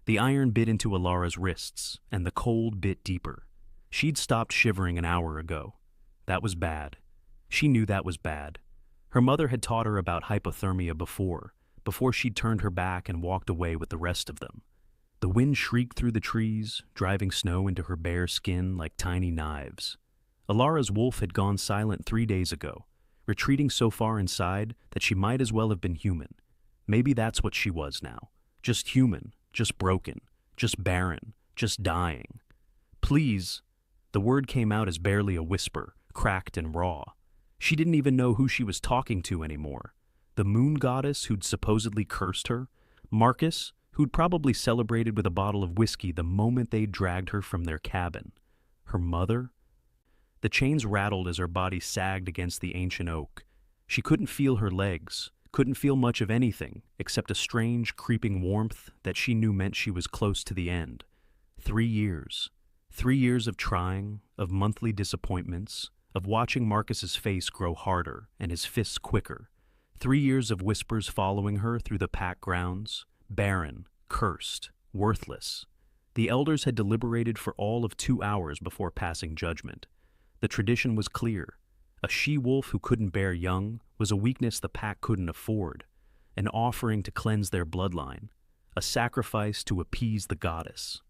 The iron bit into Alara's wrists, and the cold bit deeper. She'd stopped shivering an hour ago. That was bad. She knew that was bad. Her mother had taught her about hypothermia before she'd turned her back and walked away with the rest of them. The wind shrieked through the trees, driving snow into her bare skin like tiny knives. Alara's wolf had gone silent 3 days ago, retreating so far inside that she might as well have been human. Maybe that's what she was now. Just human, just broken, just barren, just dying. Please. The word came out as barely a whisper, cracked and raw. She didn't even know who she was talking to anymore. The moon goddess who'd supposedly cursed her? Marcus, who'd probably celebrated with a bottle of whiskey the moment they'd dragged her from their cabin? Her mother? The chains rattled as her body sagged against the ancient oak. She couldn't feel her legs, couldn't feel much of anything except a strange, creeping warmth that she knew meant she was close to the end. 3 years. 3 years of trying, of monthly disappointments, of watching Marcus's face grow harder and his fists quicker. 3 years of whispers following her through the pack grounds, barren, cursed, worthless. The elders had deliberated for all of 2 hours before passing judgment. The tradition was clear. A she-wolf who couldn't bear young was a weakness the pack couldn't afford, an offering to cleanse their bloodline, a sacrifice to appease the goddess.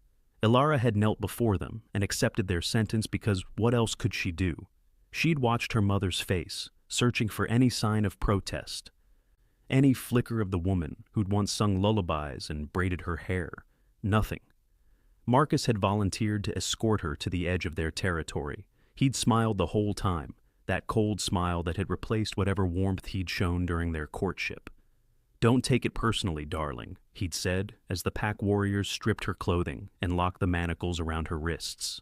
Alara had knelt before them and accepted their sentence because what else could she do? She'd watched her mother's face, searching for any sign of protest, any flicker of the woman who'd once sung lullabies and braided her hair. Nothing. Marcus had volunteered to escort her to the edge of their territory. He'd smiled the whole time, that cold smile that had replaced whatever warmth he'd shown during their courtship. "Don't take it personally, darling," he'd said as the pack warriors stripped her clothing and locked the manacles around her wrists.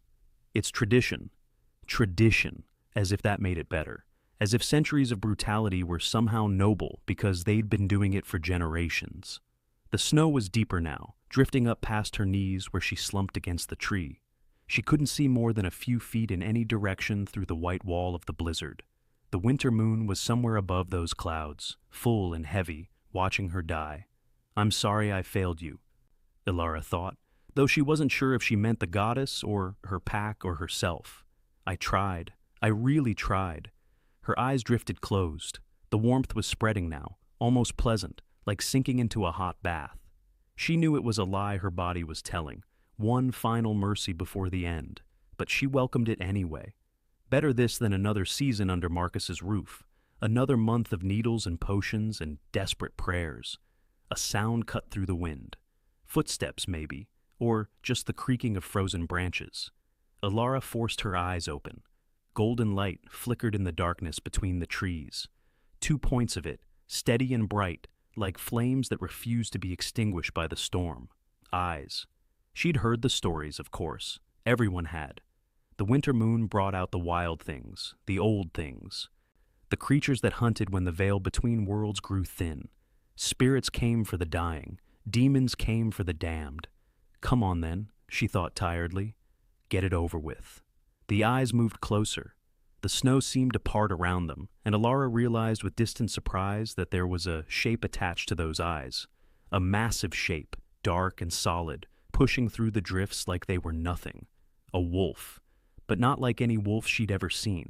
"It's tradition. Tradition, as if that made it better. As if centuries of brutality were somehow noble because they'd been doing it for generations." The snow was deeper now, drifting up past her knees where she slumped against the tree. She couldn't see more than a few feet in any direction through the white wall of the blizzard. The winter moon was somewhere above those clouds, full and heavy, watching her die. "I'm sorry I failed you," Alara thought, though she wasn't sure if she meant the goddess or her pack or herself. "I tried. I really tried." Her eyes drifted closed. The warmth was spreading now, almost pleasant, like sinking into a hot bath. She knew it was a lie her body was telling, one final mercy before the end, but she welcomed it anyway. Better this than another season under Marcus's roof, another month of needles and potions and desperate prayers. A sound cut through the wind. Footsteps, maybe, or just the creaking of frozen branches. Alara forced her eyes open. Golden light flickered in the darkness between the trees. 2 points of it, steady and bright, like flames that refused to be extinguished by the storm. Eyes. She'd heard the stories, of course. Everyone had. The winter moon brought out the wild things, the old things. The creatures that hunted when the veil between worlds grew thin. Spirits came for the dying. Demons came for the damned. Come on then, she thought tiredly. Get it over with. The eyes moved closer. The snow seemed to part around them, and Alara realized with distant surprise that there was a shape attached to those eyes. A massive shape, dark and solid, pushing through the drifts like they were nothing. A wolf, but not like any wolf she'd ever seen.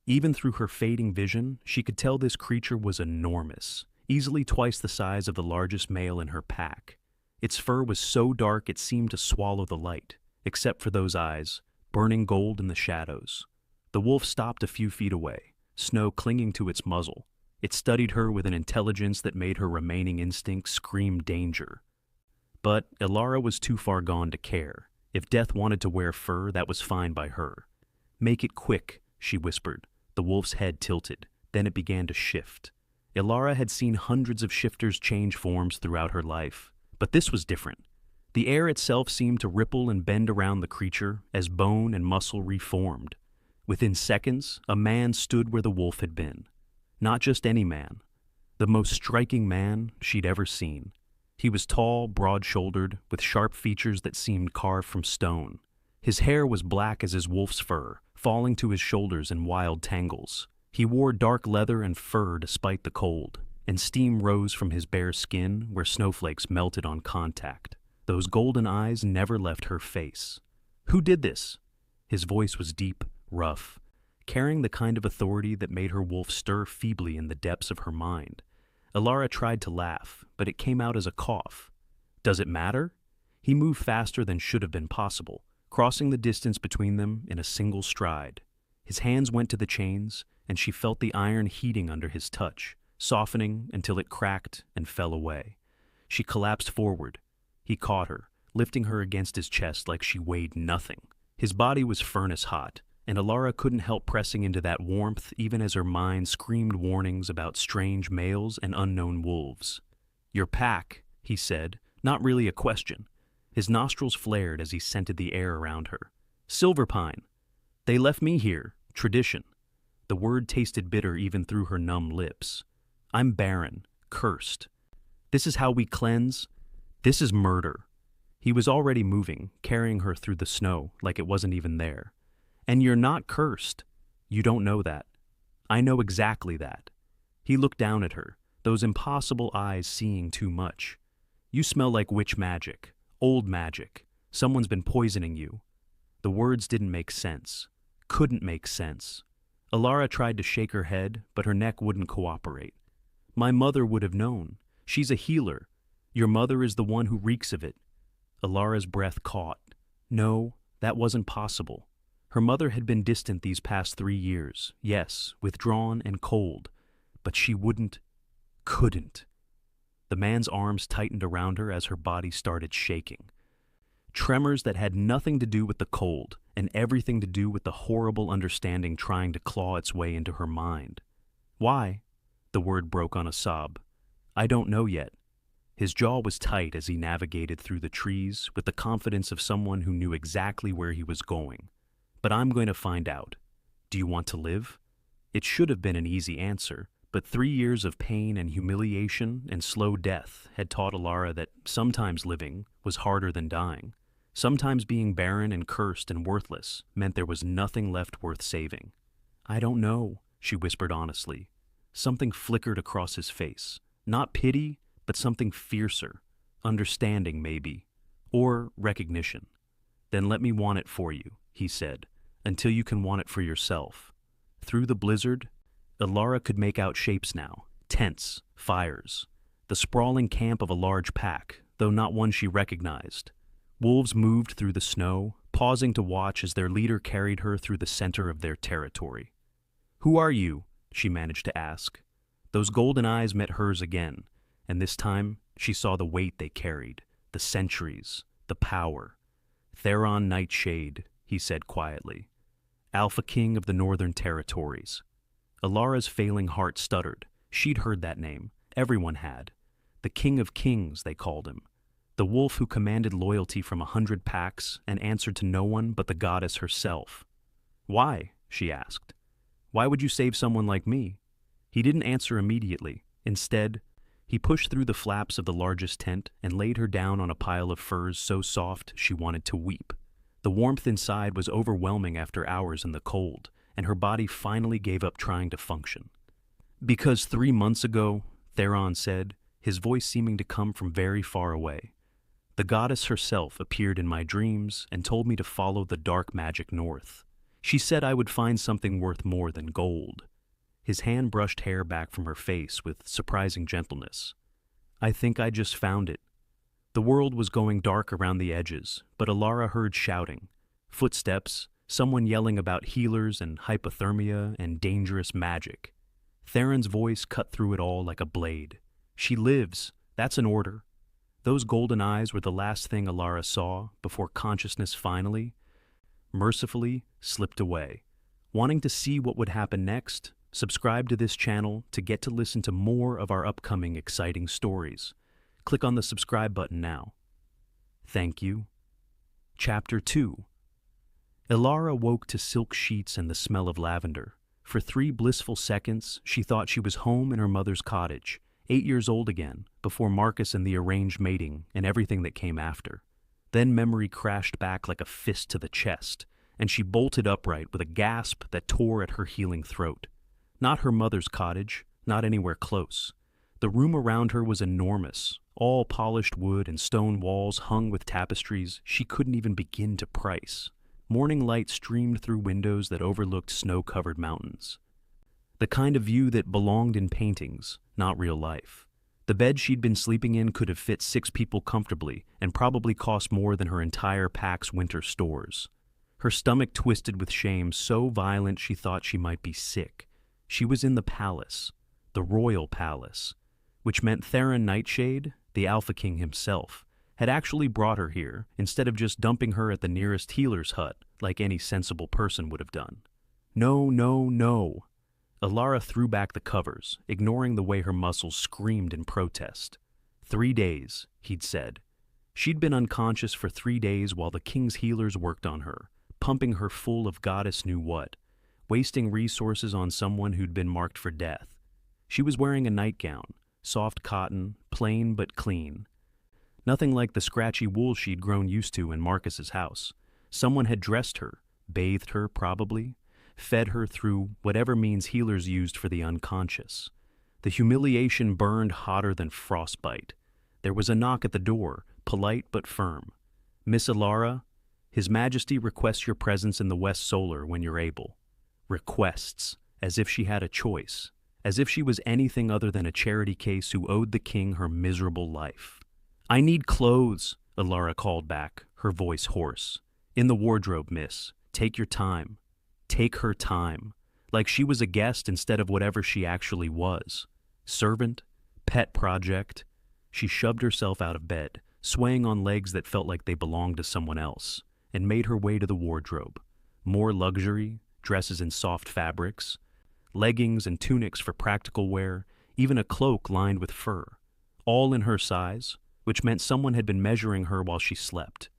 Even through her fading vision, she could tell this creature was enormous, easily twice the size of the largest male in her pack. Its fur was so dark it seemed to swallow the light, except for those eyes, burning gold in the shadows. The wolf stopped a few feet away, snow clinging to its muzzle. It studied her with an intelligence that made her remaining instinct scream danger. But Alara was too far gone to care. If death wanted to wear fur, that was fine by her. "Make it quick," she whispered. The wolf's head tilted. Then it began to shift. Alara had seen hundreds of shifters change forms throughout her life, but this was different. The air itself seemed to ripple and bend around the creature as bone and muscle reformed. Within seconds, a man stood where the wolf had been. Not just any man. The most striking man she'd ever seen. He was tall, broad-shouldered, with sharp features that seemed carved from stone. His hair was black as his wolf's fur, falling to his shoulders in wild tangles. He wore dark leather and fur despite the cold, and steam rose from his bare skin where snowflakes melted on contact. Those golden eyes never left her face. Who did this? His voice was deep, rough, carrying the kind of authority that made her wolf stir feebly in the depths of her mind. Alara tried to laugh, but it came out as a cough. Does it matter? He moved faster than should have been possible, crossing the distance between them in a single stride. His hands went to the chains, and she felt the iron heating under his touch, softening until it cracked and fell away. She collapsed forward. He caught her, lifting her against his chest like she weighed nothing. His body was furnace hot, and Alara couldn't help pressing into that warmth even as her mind screamed warnings about strange males and unknown wolves. "Your pack," he said, not really a question. His nostrils flared as he scented the air around her. "Silverpine. They left me here. Tradition." The word tasted bitter even through her numb lips. "I'm Barren, cursed. This is how we cleanse. This is murder." He was already moving, carrying her through the snow like it wasn't even there. "And you're not cursed. You don't know that. I know exactly that." He looked down at her, those impossible eyes seeing too much. "You smell like witch magic, old magic. Someone's been poisoning you." The words didn't make sense. Couldn't make sense. Alara tried to shake her head, but her neck wouldn't cooperate. "My mother would have known. She's a healer. Your mother is the one who reeks of it." Alara's breath caught. No, that wasn't possible. Her mother had been distant these past 3 years, yes, withdrawn and cold, but she couldn't. The man's arms tightened around her as her body started shaking. Tremors that had nothing to do with the cold and everything to do with the horrible understanding trying to claw its way into her mind. "Why?" The word broke on a sob. "I don't know yet." His jaw was tight as he navigated through the trees with the confidence of someone who knew exactly where he was going. "But I'm going to find out. Do you want to live?" It should have been an easy answer, but 3 years of pain and humiliation and slow death had taught Alara that sometimes living was harder than dying. Sometimes being barren and cursed and worthless meant there was nothing left worth saving. "I don't know," she whispered honestly. Something flickered across his face. Not pity, but something fiercer. Understanding, maybe. Or recognition. "Then let me want it for you," he said, "until you can want it for yourself." Through the blizzard, Alara could make out shapes now. Tents, fires. The sprawling camp of a large pack, though not one she recognized. Wolves moved through the snow, pausing to watch as their leader carried her through the center of their territory. "Who are you?" she managed to ask. Those golden eyes met hers again, and this time she saw the weight they carried, the centuries, the power. "Theron Nightshade," he said quietly. "Alpha King of the Northern Territories." Alara's failing heart stuttered. She'd heard that name. Everyone had. The King of Kings, they called him. The wolf who commanded loyalty from 100 packs and answered to no one but the goddess herself. "Why?" she asked. "Why would you save someone like me?" He didn't answer immediately. Instead, he pushed through the flaps of the largest tent and laid her down on a pile of furs so soft she wanted to weep. The warmth inside was overwhelming after hours in the cold, and her body finally gave up trying to function. "Because 3 months ago," Theron said, his voice seeming to come from very far away, "the goddess herself appeared in my dreams and told me to follow the dark magic north. She said I would find something worth more than gold." His hand brushed hair back from her face with surprising gentleness. "I think I just found it." The world was going dark around the edges, but Alara heard shouting, footsteps, someone yelling about healers and hypothermia and dangerous magic. Theron's voice cut through it all like a blade. "She lives. That's an order." Those golden eyes were the last thing Alara saw before consciousness finally, mercifully, slipped away. Wanting to see what would happen next? Subscribe to this channel to get to listen to more of our upcoming exciting stories. Click on the subscribe button now. Thank you. Chapter 2. Alara woke to silk sheets and the smell of lavender. For 3 blissful seconds, she thought she was home in her mother's cottage, 8 years old again, before Marcus and the arranged mating and everything that came after. Then memory crashed back like a fist to the chest, and she bolted upright with a gasp that tore at her healing throat. Not her mother's cottage, not anywhere close. The room around her was enormous, all polished wood and stone walls hung with tapestries she couldn't even begin to price. Morning light streamed through windows that overlooked snow-covered mountains. The kind of view that belonged in paintings, not real life. The bed she'd been sleeping in could have fit 6 people comfortably and probably cost more than her entire pack's winter stores. Her stomach twisted with shame so violent she thought she might be sick. She was in the palace, the royal palace, which meant Theron Nightshade, the Alpha King himself, had actually brought her here instead of just dumping her at the nearest healer's hut like any sensible person would have done. No, no, no. Alara threw back the covers, ignoring the way her muscles screamed in protest. 3 days, he'd said. She'd been unconscious for 3 days while the king's healers worked on her, pumping her full of goddess knew what, wasting resources on someone who'd been marked for death. She was wearing a nightgown, soft cotton, plain but clean. Nothing like the scratchy wool she'd grown used to in Marcus's house. Someone had dressed her, bathed her probably, fed her through whatever means healers used for the unconscious. The humiliation burned hotter than frostbite. There was a knock at the door, polite but firm. "Miss Alara, His Majesty requests your presence in the West Solar when you're able." Requests, as if she had a choice, as if she was anything other than a charity case who owed the king her miserable life. "I need clothes," Alara called back, her voice hoarse. "In the wardrobe, miss. Take your time." Take her time, like she was a guest instead of whatever she actually was. Servant, pet project. She shoved herself out of bed, swaying on legs that felt like they belonged to someone else, and made her way to the wardrobe. More luxury, dresses in soft fabrics, leggings and tunics for practical wear, even a cloak lined with fur. All in her size, which meant someone had been measuring her while she slept.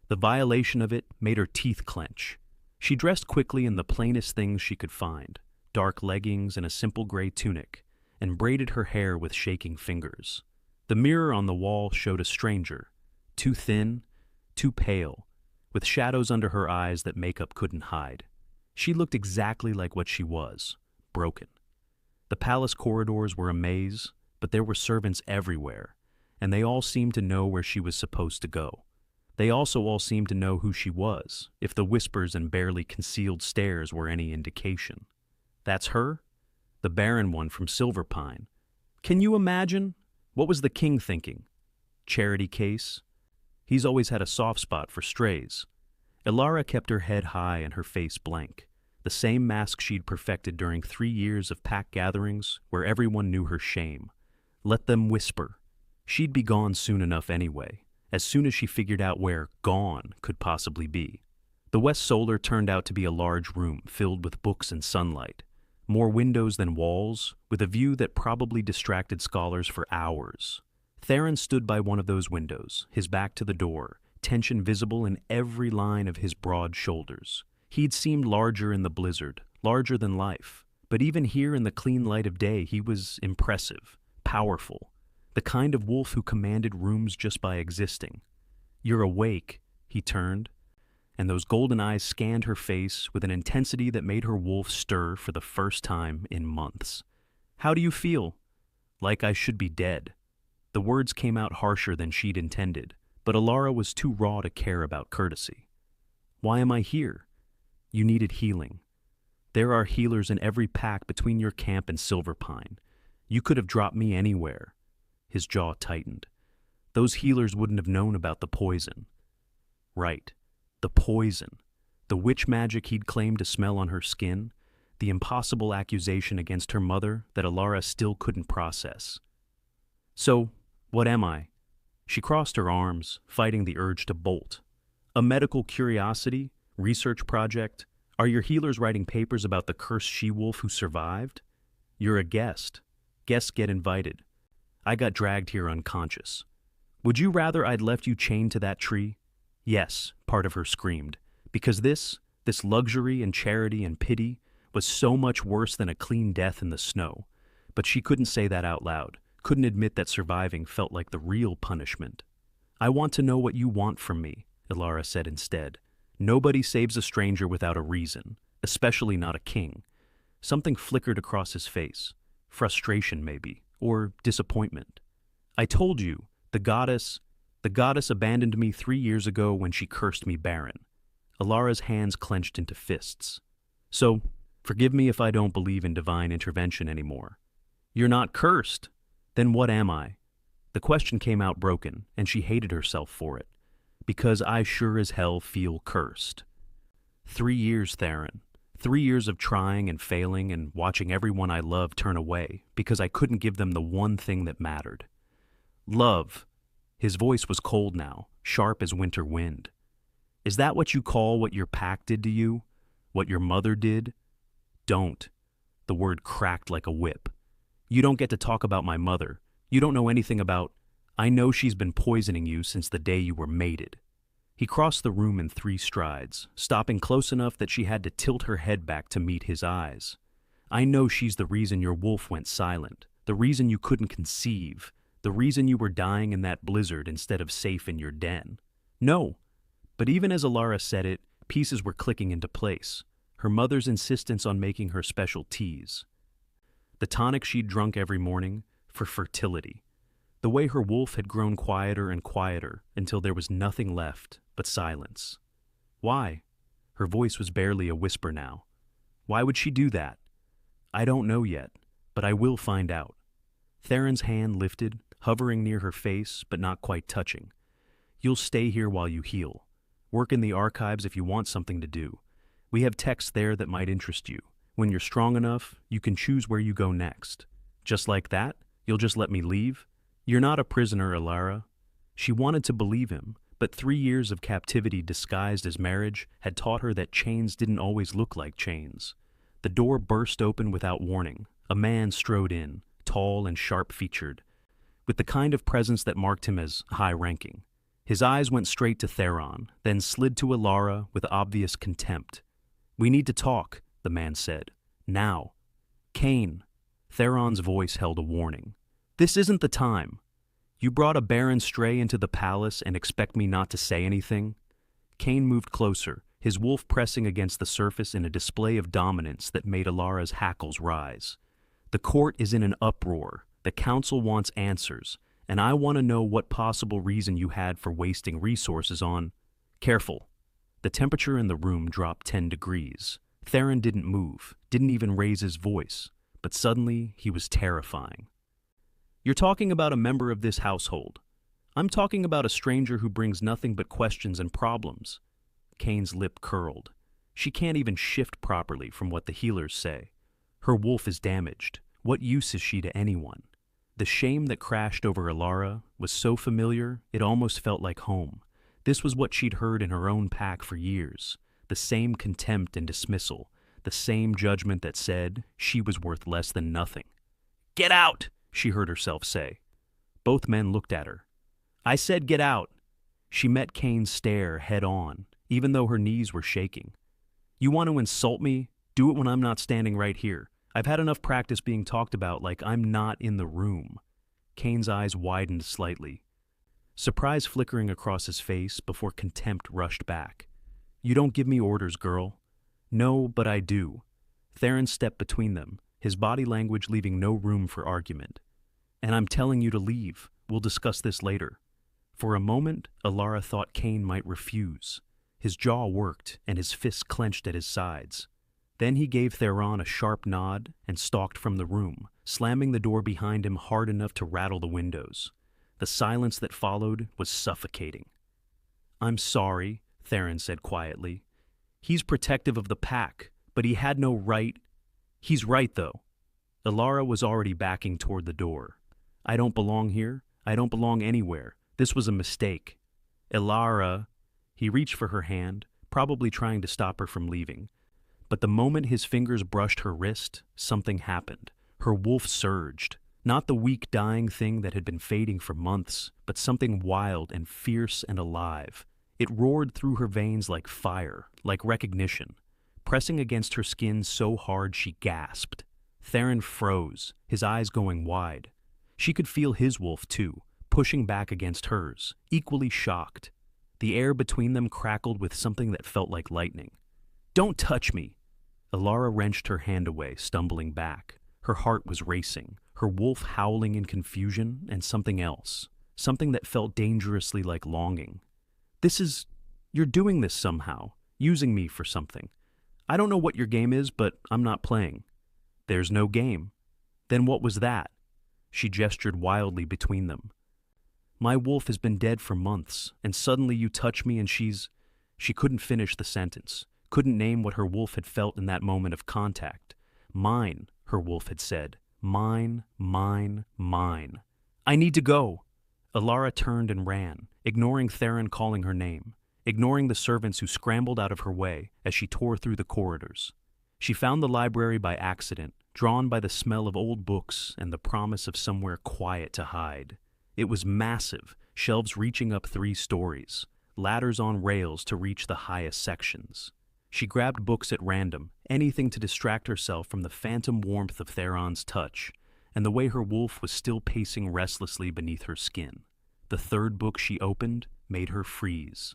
The violation of it made her teeth clench. She dressed quickly in the plainest things she could find, dark leggings and a simple gray tunic, and braided her hair with shaking fingers. The mirror on the wall showed a stranger, too thin, too pale, with shadows under her eyes that makeup couldn't hide. She looked exactly like what she was, broken. The palace corridors were a maze, but there were servants everywhere, and they all seemed to know where she was supposed to go. They also all seemed to know who she was, if the whispers and barely concealed stares were any indication. "That's her? The Barren one from Silverpine. Can you imagine? What was the king thinking? Charity case? He's always had a soft spot for strays." Alara kept her head high and her face blank, the same mask she'd perfected during 3 years of pack gatherings where everyone knew her shame. Let them whisper. She'd be gone soon enough anyway, as soon as she figured out where gone could possibly be. The West Solar turned out to be a large room filled with books and sunlight, more windows than walls, with a view that probably distracted scholars for hours. Theron stood by one of those windows, his back to the door, tension visible in every line of his broad shoulders. He'd seemed larger in the blizzard, larger than life, but even here in the clean light of day he was impressive, powerful. The kind of wolf who commanded rooms just by existing. "You're awake," he turned, and those golden eyes scanned her face with an intensity that made her wolf stir for the first time in months. "How do you feel?" "Like I should be dead." The words came out harsher than she'd intended, but Alara was too raw to care about courtesy. "Why am I here?" "You needed healing. There are healers in every pack between your camp and Silverpine. You could have dropped me anywhere." His jaw tightened. Those healers wouldn't have known about the poison. Right, the poison. The witch magic he'd claimed to smell on her skin. The impossible accusation against her mother that Alara still couldn't process. "So, what am I?" She crossed her arms, fighting the urge to bolt. "A medical curiosity? Research project? Are your healers writing papers about the cursed she-wolf who survived? You're a guest. Guests get invited. I got dragged here unconscious. Would you rather I'd left you chained to that tree?" "Yes," part of her screamed, because this luxury and charity and pity was so much worse than a clean death in the snow. But she couldn't say that out loud, couldn't admit that surviving felt like the real punishment. "I want to know what you want from me," Alara said instead. "Nobody saves a stranger without a reason, especially not a king." Something flickered across his face. Frustration, maybe. Or disappointment. "I told you, The goddess, the goddess abandoned me 3 years ago when she cursed me barren. Alara's hands clenched into fists. So, forgive me if I don't believe in divine intervention anymore. You're not cursed. Then what am I? The question came out broken, and she hated herself for it. Because I sure as hell feel cursed. 3 years, Theron. 3 years of trying and failing and watching everyone I loved turn away because I couldn't give them the one thing that mattered. Love. His voice was cold now, sharp as winter wind. Is that what you call what your pack did to you? What your mother did? Don't. The word cracked like a whip. You don't get to talk about my mother. You don't know anything about... I know she's been poisoning you since the day you were mated. He crossed the room in 3 strides, stopping close enough that she had to tilt her head back to meet his eyes. I know she's the reason your wolf went silent, the reason you couldn't conceive, the reason you were dying in that blizzard instead of safe in your den. No. But even as Alara said it, pieces were clicking into place. Her mother's insistence on making her special teas. The tonic she'd drunk every morning for fertility. The way her wolf had grown quieter and quieter until there was nothing left but silence. Why? Her voice was barely a whisper now. Why would she do that? I don't know yet, but I will find out. Theron's hand lifted, hovering near her face but not quite touching. You'll stay here while you heal. Work in the archives if you want something to do. We have texts there that might interest you. When you're strong enough, you can choose where you go next. Just like that, you'll just let me leave? You're not a prisoner, Alara. She wanted to believe him, but 3 years of captivity disguised as marriage had taught her that chains didn't always look like chains. The door burst open without warning. A man strode in, tall and sharp-featured, with the kind of presence that marked him as high-ranking. His eyes went straight to Theron, then slid to Alara with obvious contempt. We need to talk, the man said. Now. Kane. Theron's voice held a warning. This isn't the time. You brought a barren stray into the palace and expect me not to say anything? Kane moved closer, his wolf pressing against the surface in a display of dominance that made Alara's hackles rise. The court is in an uproar. The council wants answers, and I want to know what possible reason you had for wasting resources on... Careful. The temperature in the room dropped 10 degrees. Theron didn't move, didn't even raise his voice, but suddenly he was terrifying. You're talking about a member of this household. I'm talking about a stranger who brings nothing but questions and problems. Kane's lip curled. She can't even shift properly from what the healers say. Her wolf is damaged. What use is she to anyone? The shame that crashed over Alara was so familiar it almost felt like home. This was what she'd heard in her own pack for years. The same contempt and dismissal. The same judgment that said she was worth less than nothing. Get out! She heard herself say. Both men looked at her. I said get out. She met Kane's stare head on, even though her knees were shaking. You want to insult me? Do it when I'm not standing right here. I've had enough practice being talked about like I'm not in the room. Kane's eyes widened slightly, surprise flickering across his face before contempt rushed back. You don't give me orders, girl. No, but I do. Theron stepped between them, his body language leaving no room for argument. And I'm telling you to leave. We'll discuss this later. For a moment, Alara thought Kane might refuse. His jaw worked, and his fists clenched at his sides. Then he gave Theron a sharp nod and stalked from the room, slamming the door behind him hard enough to rattle the windows. The silence that followed was suffocating. I'm sorry, Theron said quietly. He's protective of the pack, but he had no right... He's right, though. Alara was already backing toward the door. I don't belong here. I don't belong anywhere. This was a mistake. Alara... He reached for her hand, probably trying to stop her from leaving. But the moment his fingers brushed her wrist, something happened. Her wolf surged. Not the weak, dying thing that had been fading for months, but something wild and fierce and alive. It roared through her veins like fire, like recognition, pressing against her skin so hard she gasped. Theron froze, his eyes going wide. She could feel his wolf, too, pushing back against hers, equally shocked. The air between them crackled with something that felt like lightning. Don't touch me! Alara wrenched her hand away, stumbling back. Her heart was racing, her wolf howling in confusion, and something else. something that felt dangerously like longing. You're doing this somehow, using me for something. I don't know what your game is, but I'm not playing. There's no game. Then what was that? She gestured wildly between them. My wolf has been dead for months, and suddenly you touch me and She couldn't finish the sentence, couldn't name what her wolf had felt in that moment of contact. Mine, her wolf had said. Mine, mine, mine. I need to go. Alara turned and ran, ignoring Theron calling her name, ignoring the servants who scrambled out of her way as she tore through the corridors. She found the library by accident, drawn by the smell of old books and the promise of somewhere quiet to hide. It was massive, shelves reaching up 3 stories, ladders on rails to reach the highest sections. She grabbed books at random, anything to distract herself from the phantom warmth of Theron's touch, and the way her wolf was still pacing restlessly beneath her skin. The 3rd book she opened made her freeze.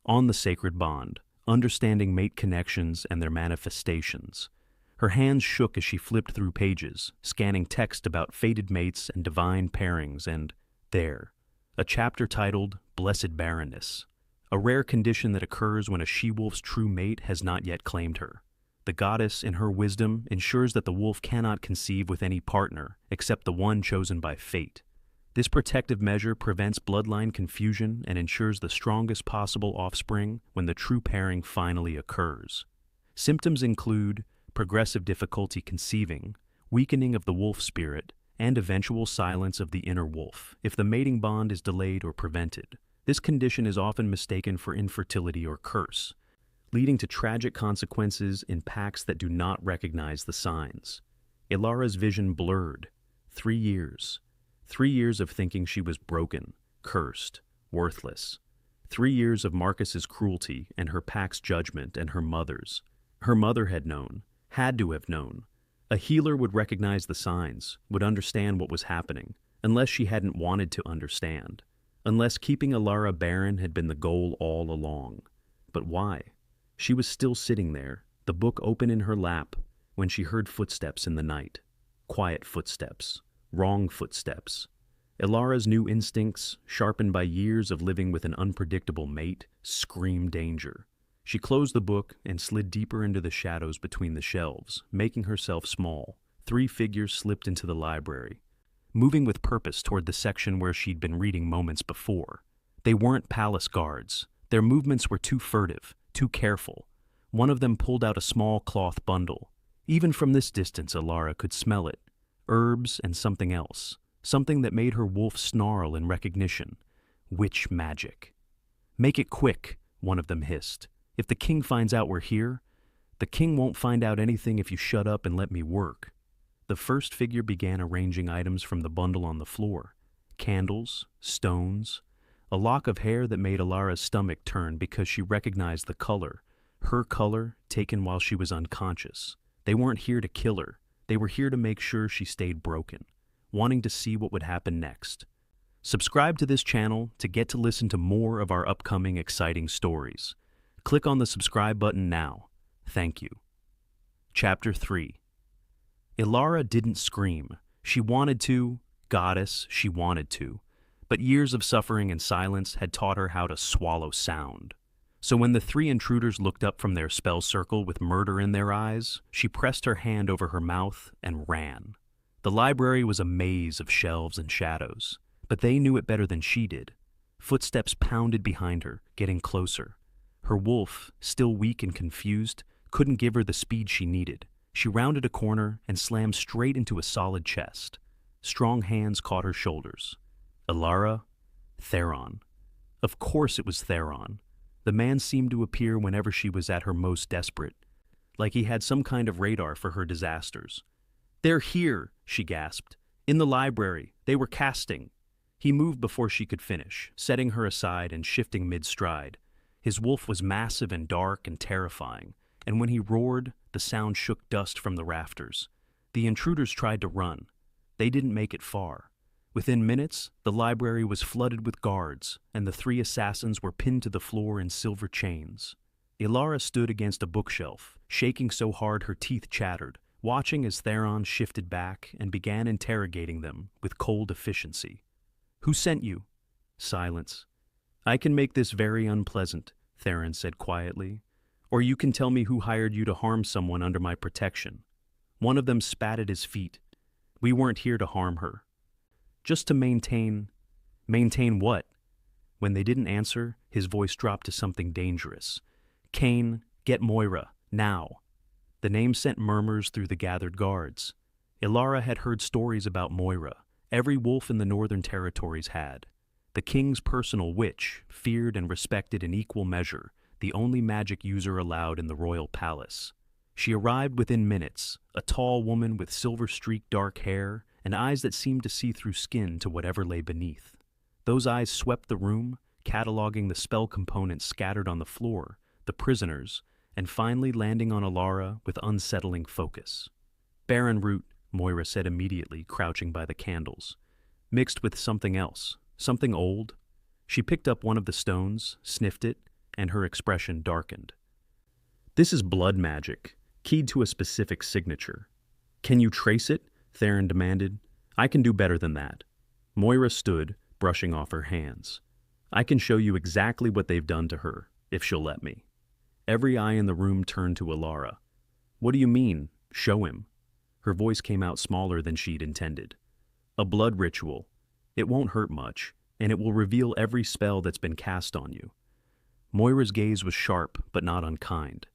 On the Sacred Bond, Understanding Mate Connections and Their Manifestations. Her hands shook as she flipped through pages, scanning text about fated mates and divine pairings, and there, a chapter titled Blessed Barrenness, a rare condition that occurs when a she-wolf's true mate has not yet claimed her. The goddess, in her wisdom, ensures that the wolf cannot conceive with any partner except the one chosen by fate. This protective measure prevents bloodline confusion and ensures the strongest possible offspring when the true pairing finally occurs. Symptoms include progressive difficulty conceiving, weakening of the wolf spirit, and eventual silence of the inner wolf if the mating bond is delayed or prevented. This condition is often mistaken for infertility or curse, leading to tragic consequences in packs that do not recognize the signs. Ilara's vision blurred. 3 years. 3 years of thinking she was broken, cursed, worthless. 3 years of Marcus's cruelty and her pack's judgment and her mother's. Her mother had known, had to have known. A healer would recognize the signs, would understand what was happening, unless she hadn't wanted to understand. Unless keeping Ilara barren had been the goal all along. But why? She was still sitting there, the book open in her lap, when she heard footsteps in the night. Quiet footsteps. Wrong footsteps. Ilara's new instincts, sharpened by years of living with an unpredictable mate, screamed danger. She closed the book and slid deeper into the shadows between the shelves, making herself small. 3 figures slipped into the library, moving with purpose toward the section where she'd been reading moments before. They weren't palace guards. Their movements were too furtive, too careful. One of them pulled out a small cloth bundle. Even from this distance, Ilara could smell it. Herbs and something else. Something that made her wolf snarl in recognition. Witch magic. Make it quick, one of them hissed. If the king finds out we're here, the king won't find out anything if you shut up and let me work. The first figure began arranging items from the bundle on the floor. Candles, stones, a lock of hair that made Ilara's stomach turn because she recognized the color. Her color, taken while she was unconscious. They weren't here to kill her. They were here to make sure she stayed broken, wanting to see what would happen next. Subscribe to this channel to get to listen to more of our upcoming exciting stories. Click on the subscribe button now. Thank you. Chapter 3. Ilara didn't scream. She wanted to, goddess, she wanted to. But years of suffering and silence had taught her how to swallow sound. So when the 3 intruders looked up from their spell circle with murder in their eyes, she pressed her hand over her mouth and ran. The library was a maze of shelves and shadows, but they knew it better than she did. Footsteps pounded behind her, getting closer. Her wolf, still weak and confused, couldn't give her the speed she needed. She rounded a corner and slammed straight into a solid chest. Strong hands caught her shoulders. Ilara, Theron. Of course it was Theron. The man seemed to appear whenever she was at her most desperate, like he had some kind of radar for her disasters. "They're here," she gasped. "In the library. They were casting." He moved before she could finish, setting her aside and shifting mid-stride. His wolf was massive and dark and terrifying, and when he roared, the sound shook dust from the rafters. The intruders tried to run. They didn't make it far. Within minutes, the library was flooded with guards, and the 3 assassins were pinned to the floor in silver chains. Ilara stood against a bookshelf, shaking so hard her teeth chattered, watching as Theron shifted back and began interrogating them with cold efficiency. Who sent you? Silence. I can make this very unpleasant, Theron said quietly. Or you can tell me who hired you to harm someone under my protection. One of them spat at his feet. We weren't here to harm her. Just to maintain... Maintain what? When they didn't answer, his voice dropped to something dangerous. Kane, get Moira, now. The name sent murmurs through the gathered guards. Ilara had heard stories about Moira. Every wolf in the Northern Territories had. The king's personal witch, feared and respected in equal measure, the only magic user allowed in the royal palace. She arrived within minutes, a tall woman with silver-streaked dark hair and eyes that seemed to see through skin to whatever lay beneath. Those eyes swept the room, cataloging the spell components scattered on the floor, the prisoners, and finally landing on Ilara with unsettling focus. Barren root, Moira said immediately, crouching by the candles. Mixed with something else, something old. She picked up one of the stones, sniffed it, and her expression darkened. This is blood magic, keyed to a specific signature. Can you trace it? Theron demanded. I can do better than that. Moira stood, brushing off her hands. I can show you exactly what they've done to her, if she'll let me. Every eye in the room turned to Ilara. What do you mean, show him? Her voice came out smaller than she'd intended. A blood ritual. It won't hurt much, and it will reveal every spell that's been cast on you. Moira's gaze was sharp, but not unkind.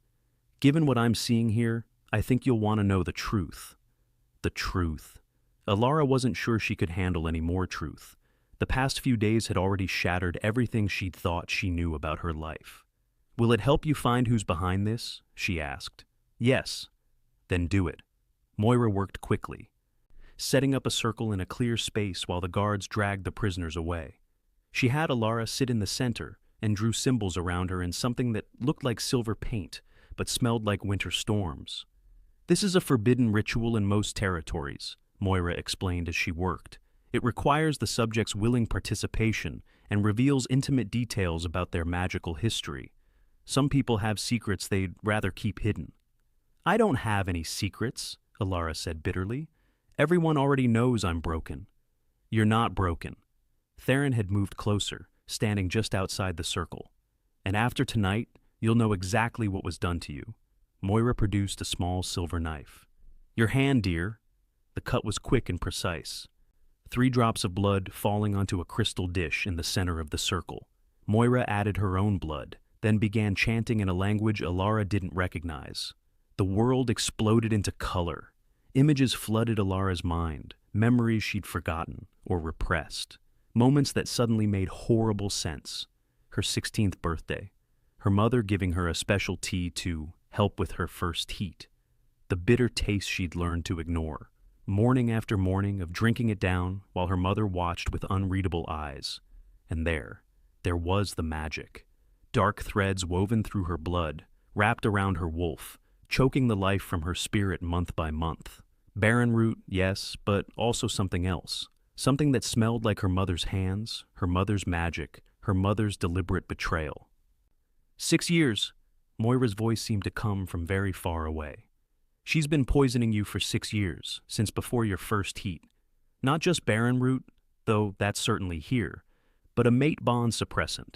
Given what I'm seeing here, I think you'll want to know the truth. The truth. Ilara wasn't sure she could handle any more truth. The past few days had already shattered everything she'd thought she knew about her life. Will it help you find who's behind this? She asked. Yes. Then do it. Moira worked quickly, setting up a circle in a clear space while the guards dragged the prisoners away. She had Ilara sit in the center and drew symbols around her in something that looked like silver paint, but smelled like winter storms. This is a forbidden ritual in most territories, Moira explained as she worked. It requires the subject's willing participation and reveals intimate details about their magical history. Some people have secrets they'd rather keep hidden. I don't have any secrets, Ilara said bitterly. Everyone already knows I'm broken. You're not broken. Theron had moved closer, standing just outside the circle. And after tonight, you'll know exactly what was done to you. Moira produced a small silver knife. Your hand, dear. The cut was quick and precise. 3 drops of blood falling onto a crystal dish in the center of the circle. Moira added her own blood, then began chanting in a language Ilara didn't recognize. The world exploded into color. Images flooded Ilara's mind, memories she'd forgotten or repressed. Moments that suddenly made horrible sense. Her 16th birthday. Her mother giving her a special tea to help with her first heat. The bitter taste she'd learned to ignore. Morning after morning of drinking it down while her mother watched with unreadable eyes. And there was the magic. Dark threads woven through her blood, wrapped around her wolf, choking the life from her spirit month by month. Barren root, yes, but also something else. Something that smelled like her mother's hands, her mother's magic, her mother's deliberate betrayal. 6 years. Moira's voice seemed to come from very far away. She's been poisoning you for 6 years, since before your first heat. Not just Barren root, though that's certainly here, but a mate bond suppressant.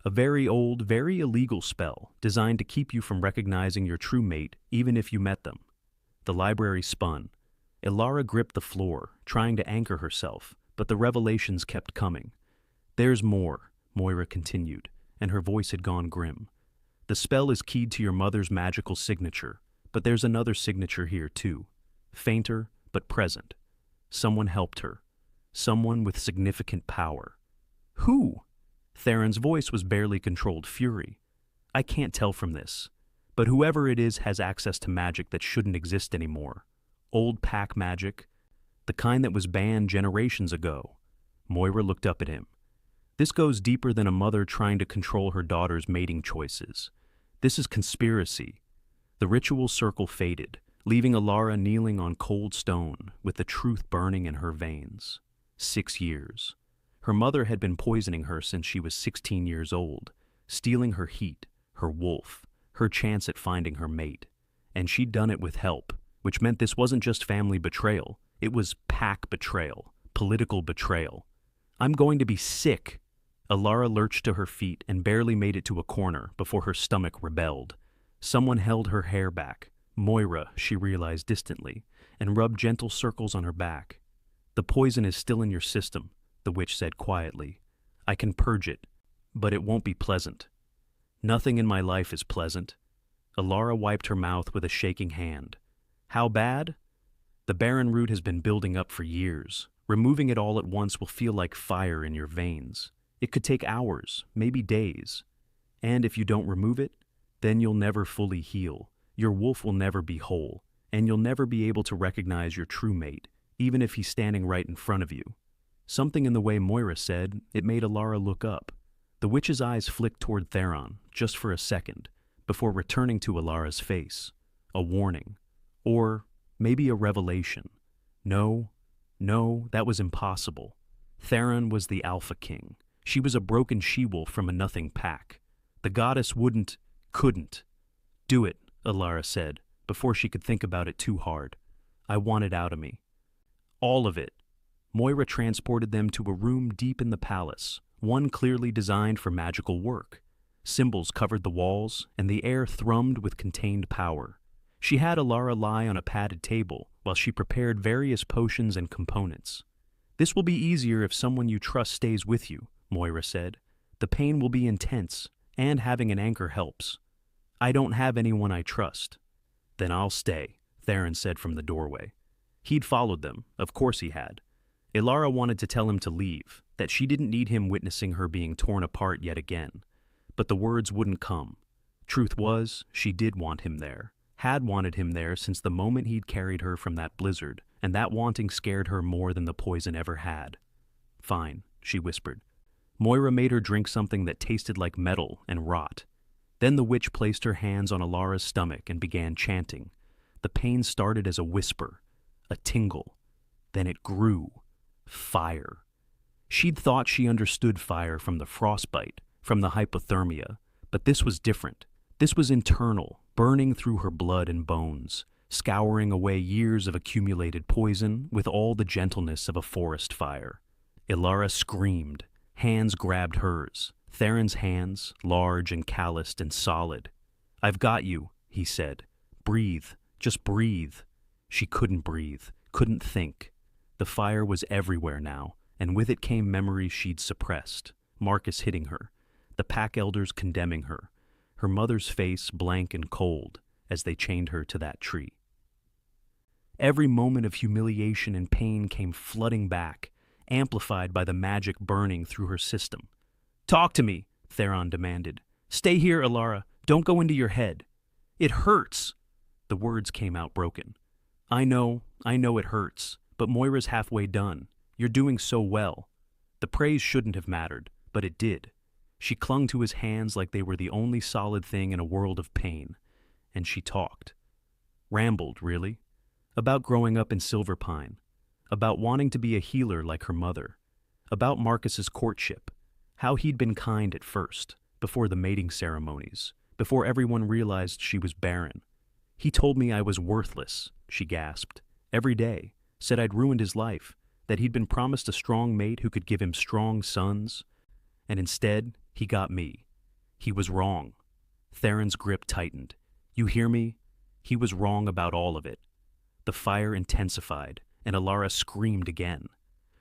A very old, very illegal spell designed to keep you from recognizing your true mate even if you met them. The library spun. Ilara gripped the floor, trying to anchor herself, but the revelations kept coming. There's more, Moira continued, and her voice had gone grim. The spell is keyed to your mother's magical signature, but there's another signature here too. Fainter, but present. Someone helped her. Someone with significant power. Who? Theron's voice was barely controlled fury. I can't tell from this, but whoever it is has access to magic that shouldn't exist anymore. Old pack magic, the kind that was banned generations ago. Moira looked up at him. This goes deeper than a mother trying to control her daughter's mating choices. This is conspiracy. The ritual circle faded, leaving Ilara kneeling on cold stone with the truth burning in her veins. 6 years. Her mother had been poisoning her since she was 16 years old, stealing her heat, her wolf, her chance at finding her mate. And she'd done it with help, which meant this wasn't just family betrayal, it was pack betrayal, political betrayal. I'm going to be sick. Alara lurched to her feet and barely made it to a corner before her stomach rebelled. Someone held her hair back. Moira, she realized distantly, and rubbed gentle circles on her back. The poison is still in your system, the witch said quietly. I can purge it, but it won't be pleasant. Nothing in my life is pleasant. Alara wiped her mouth with a shaking hand. How bad? The Barren root has been building up for years. Removing it all at once will feel like fire in your veins. It could take hours, maybe days. And if you don't remove it, then you'll never fully heal. Your wolf will never be whole, and you'll never be able to recognize your true mate, even if he's standing right in front of you. Something in the way Moira said, it made Alara look up. The witch's eyes flicked toward Theron, just for a second, before returning to Alara's face. A warning. Or maybe a revelation. No, that was impossible. Theron was the Alpha King. She was a broken she-wolf from a nothing pack. The goddess couldn't. Do it, Alara said, before she could think about it too hard. I want it out of me. All of it. Moira transported them to a room deep in the palace, one clearly designed for magical work. Symbols covered the walls, and the air thrummed with contained power. She had Alara lie on a padded table while she prepared various potions and components. This will be easier if someone you trust stays with you, Moira said. The pain will be intense, and having an anchor helps. I don't have anyone I trust. Then I'll stay, Theron said from the doorway. He'd followed them, of course he had. Alara wanted to tell him to leave, that she didn't need him witnessing her being torn apart yet again. But the words wouldn't come. Truth was, she did want him there, had wanted him there since the moment he'd carried her from that blizzard, and that wanting scared her more than the poison ever had. Fine, she whispered. Moira made her drink something that tasted like metal and rot. Then the witch placed her hands on Alara's stomach and began chanting. The pain started as a whisper, a tingle. Then it grew. Fire. She'd thought she understood fire from the frostbite, from the hypothermia, but this was different. This was internal, burning through her blood and bones, scouring away years of accumulated poison with all the gentleness of a forest fire. Alara screamed. Hands grabbed hers. Theron's hands, large and calloused and solid. I've got you, he said. Breathe. Just breathe. She couldn't breathe, couldn't think. The fire was everywhere now, and with it came memories she'd suppressed. Marcus hitting her, the pack elders condemning her, her mother's face blank and cold as they chained her to that tree. Every moment of humiliation and pain came flooding back, amplified by the magic burning through her system. Talk to me, Theron demanded. Stay here, Alara. Don't go into your head. It hurts. The words came out broken. I know it hurts, but Moira's halfway done. You're doing so well. The praise shouldn't have mattered, but it did. She clung to his hands like they were the only solid thing in a world of pain, and she talked. Rambled, really. About growing up in Silver Pine. About wanting to be a healer like her mother. About Marcus's courtship. How he'd been kind at first, before the mating ceremonies, before everyone realized she was barren. He told me I was worthless, she gasped. Every day. Said I'd ruined his life, that he'd been promised a strong mate who could give him strong sons. And instead, he got me. He was wrong. Theron's grip tightened. You hear me? He was wrong about all of it. The fire intensified, and Alara screamed again.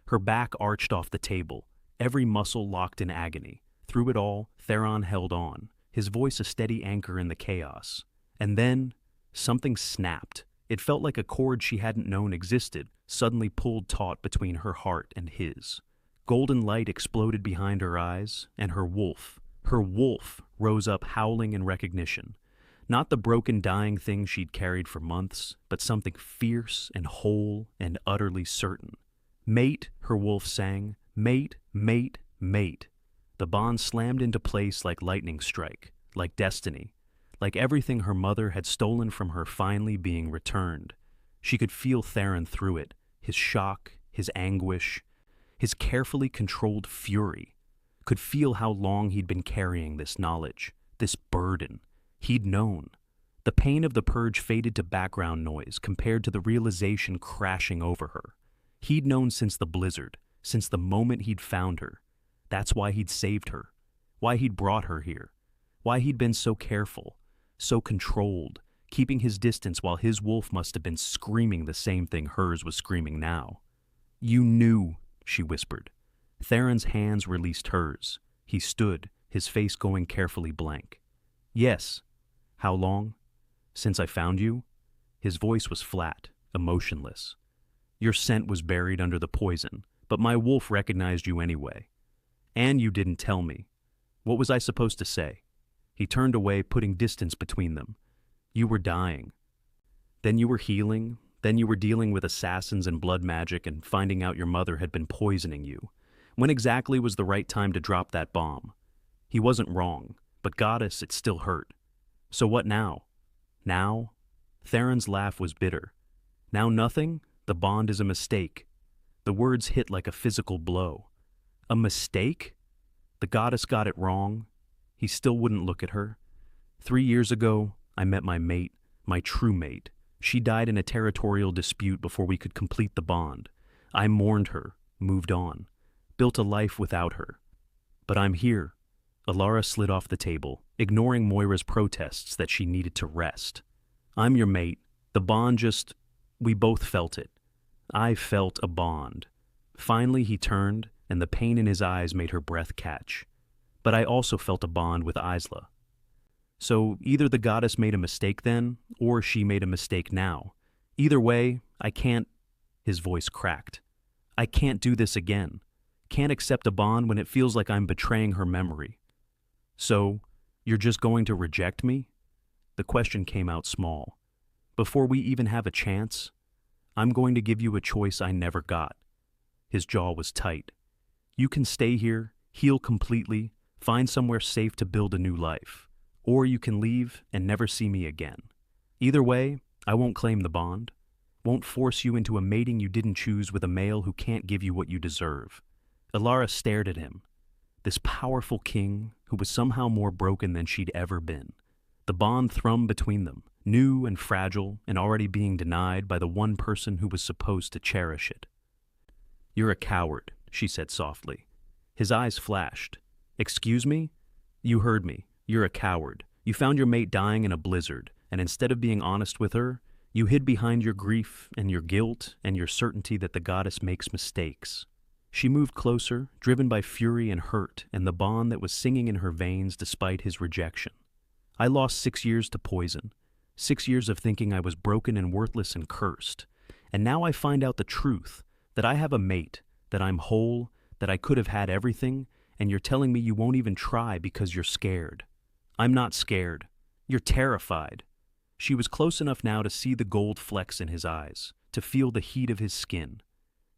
Her back arched off the table, every muscle locked in agony. Through it all, Theron held on, his voice a steady anchor in the chaos. And then, something snapped. It felt like a cord she hadn't known existed, suddenly pulled taut between her heart and his. Golden light exploded behind her eyes, and her wolf, rose up howling in recognition. Not the broken, dying thing she'd carried for months, but something fierce and whole and utterly certain. Mate, her wolf sang. Mate, mate, mate. The bond slammed into place like lightning strike, like destiny, like everything her mother had stolen from her finally being returned. She could feel Theron through it, his shock, his anguish, his carefully controlled fury. Could feel how long he'd been carrying this knowledge, this burden. He'd known. The pain of the purge faded to background noise compared to the realization crashing over her. He'd known since the blizzard, since the moment he'd found her. That's why he'd saved her, why he'd brought her here, why he'd been so careful, so controlled, keeping his distance while his wolf must have been screaming the same thing hers was screaming now. "You knew," she whispered. Theron's hands released hers. He stood, his face going carefully blank. "Yes." "How long?" "Since I found you?" His voice was flat, emotionless. "Your scent was buried under the poison, but my wolf recognized you anyway. And you didn't tell me. What was I supposed to say?" He turned away, putting distance between them. "You were dying. Then you were healing. Then you were dealing with assassins and blood magic and finding out your mother had been poisoning you. When exactly was the right time to drop that bomb?" He wasn't wrong, but goddess, it still hurt. "So what now?" "Now?" Theron's laugh was bitter. "Now nothing? The bond is a mistake." The words hit like a physical blow. "A mistake?" The goddess got it wrong. He still wouldn't look at her. 3 years ago, I met my mate, my true mate. She died in a territorial dispute before we could complete the bond. I mourned her, moved on, built a life without her. But I'm here. Alara slid off the table, ignoring Moira's protests that she needed to rest. "I'm your mate. The bond we both felt it. I felt a bond." Finally he turned, and the pain in his eyes made her breath catch. "But I also felt a bond with Isla." "So either the goddess made a mistake then, or she made a mistake now. Either way, I can't—" His voice cracked. "I can't do this again. Can't accept a bond when it feels like I'm betraying her memory." "So, you're just going to reject me?" The question came out small. "Before we even have a chance? I'm going to give you a choice I never got." His jaw was tight. "You can stay here, heal completely, find somewhere safe to build a new life. Or you can leave and never see me again. Either way, I won't claim the bond. Won't force you into a mating you didn't choose with a male who can't give you what you deserve." Alara stared at him. This powerful king, who was somehow more broken than she'd ever been. The bond thrummed between them, new and fragile, and already being denied by the one person who was supposed to cherish it. "You're a coward," she said softly. His eyes flashed. "Excuse me?" "You heard me. You're a coward. You found your mate dying in a blizzard, and instead of being honest with her, you hid behind your grief and your guilt and your certainty that the goddess makes mistakes." She moved closer, driven by fury and hurt and the bond that was singing in her veins despite his rejection. "I lost 6 years to poison, 6 years of thinking I was broken and worthless and cursed. And now I find out the truth, that I have a mate, that I'm whole, that I could have had everything, and you're telling me you won't even try because you're scared." "I'm not scared. You're terrified." She was close enough now to see the gold flecks in his eyes, to feel the heat of his skin.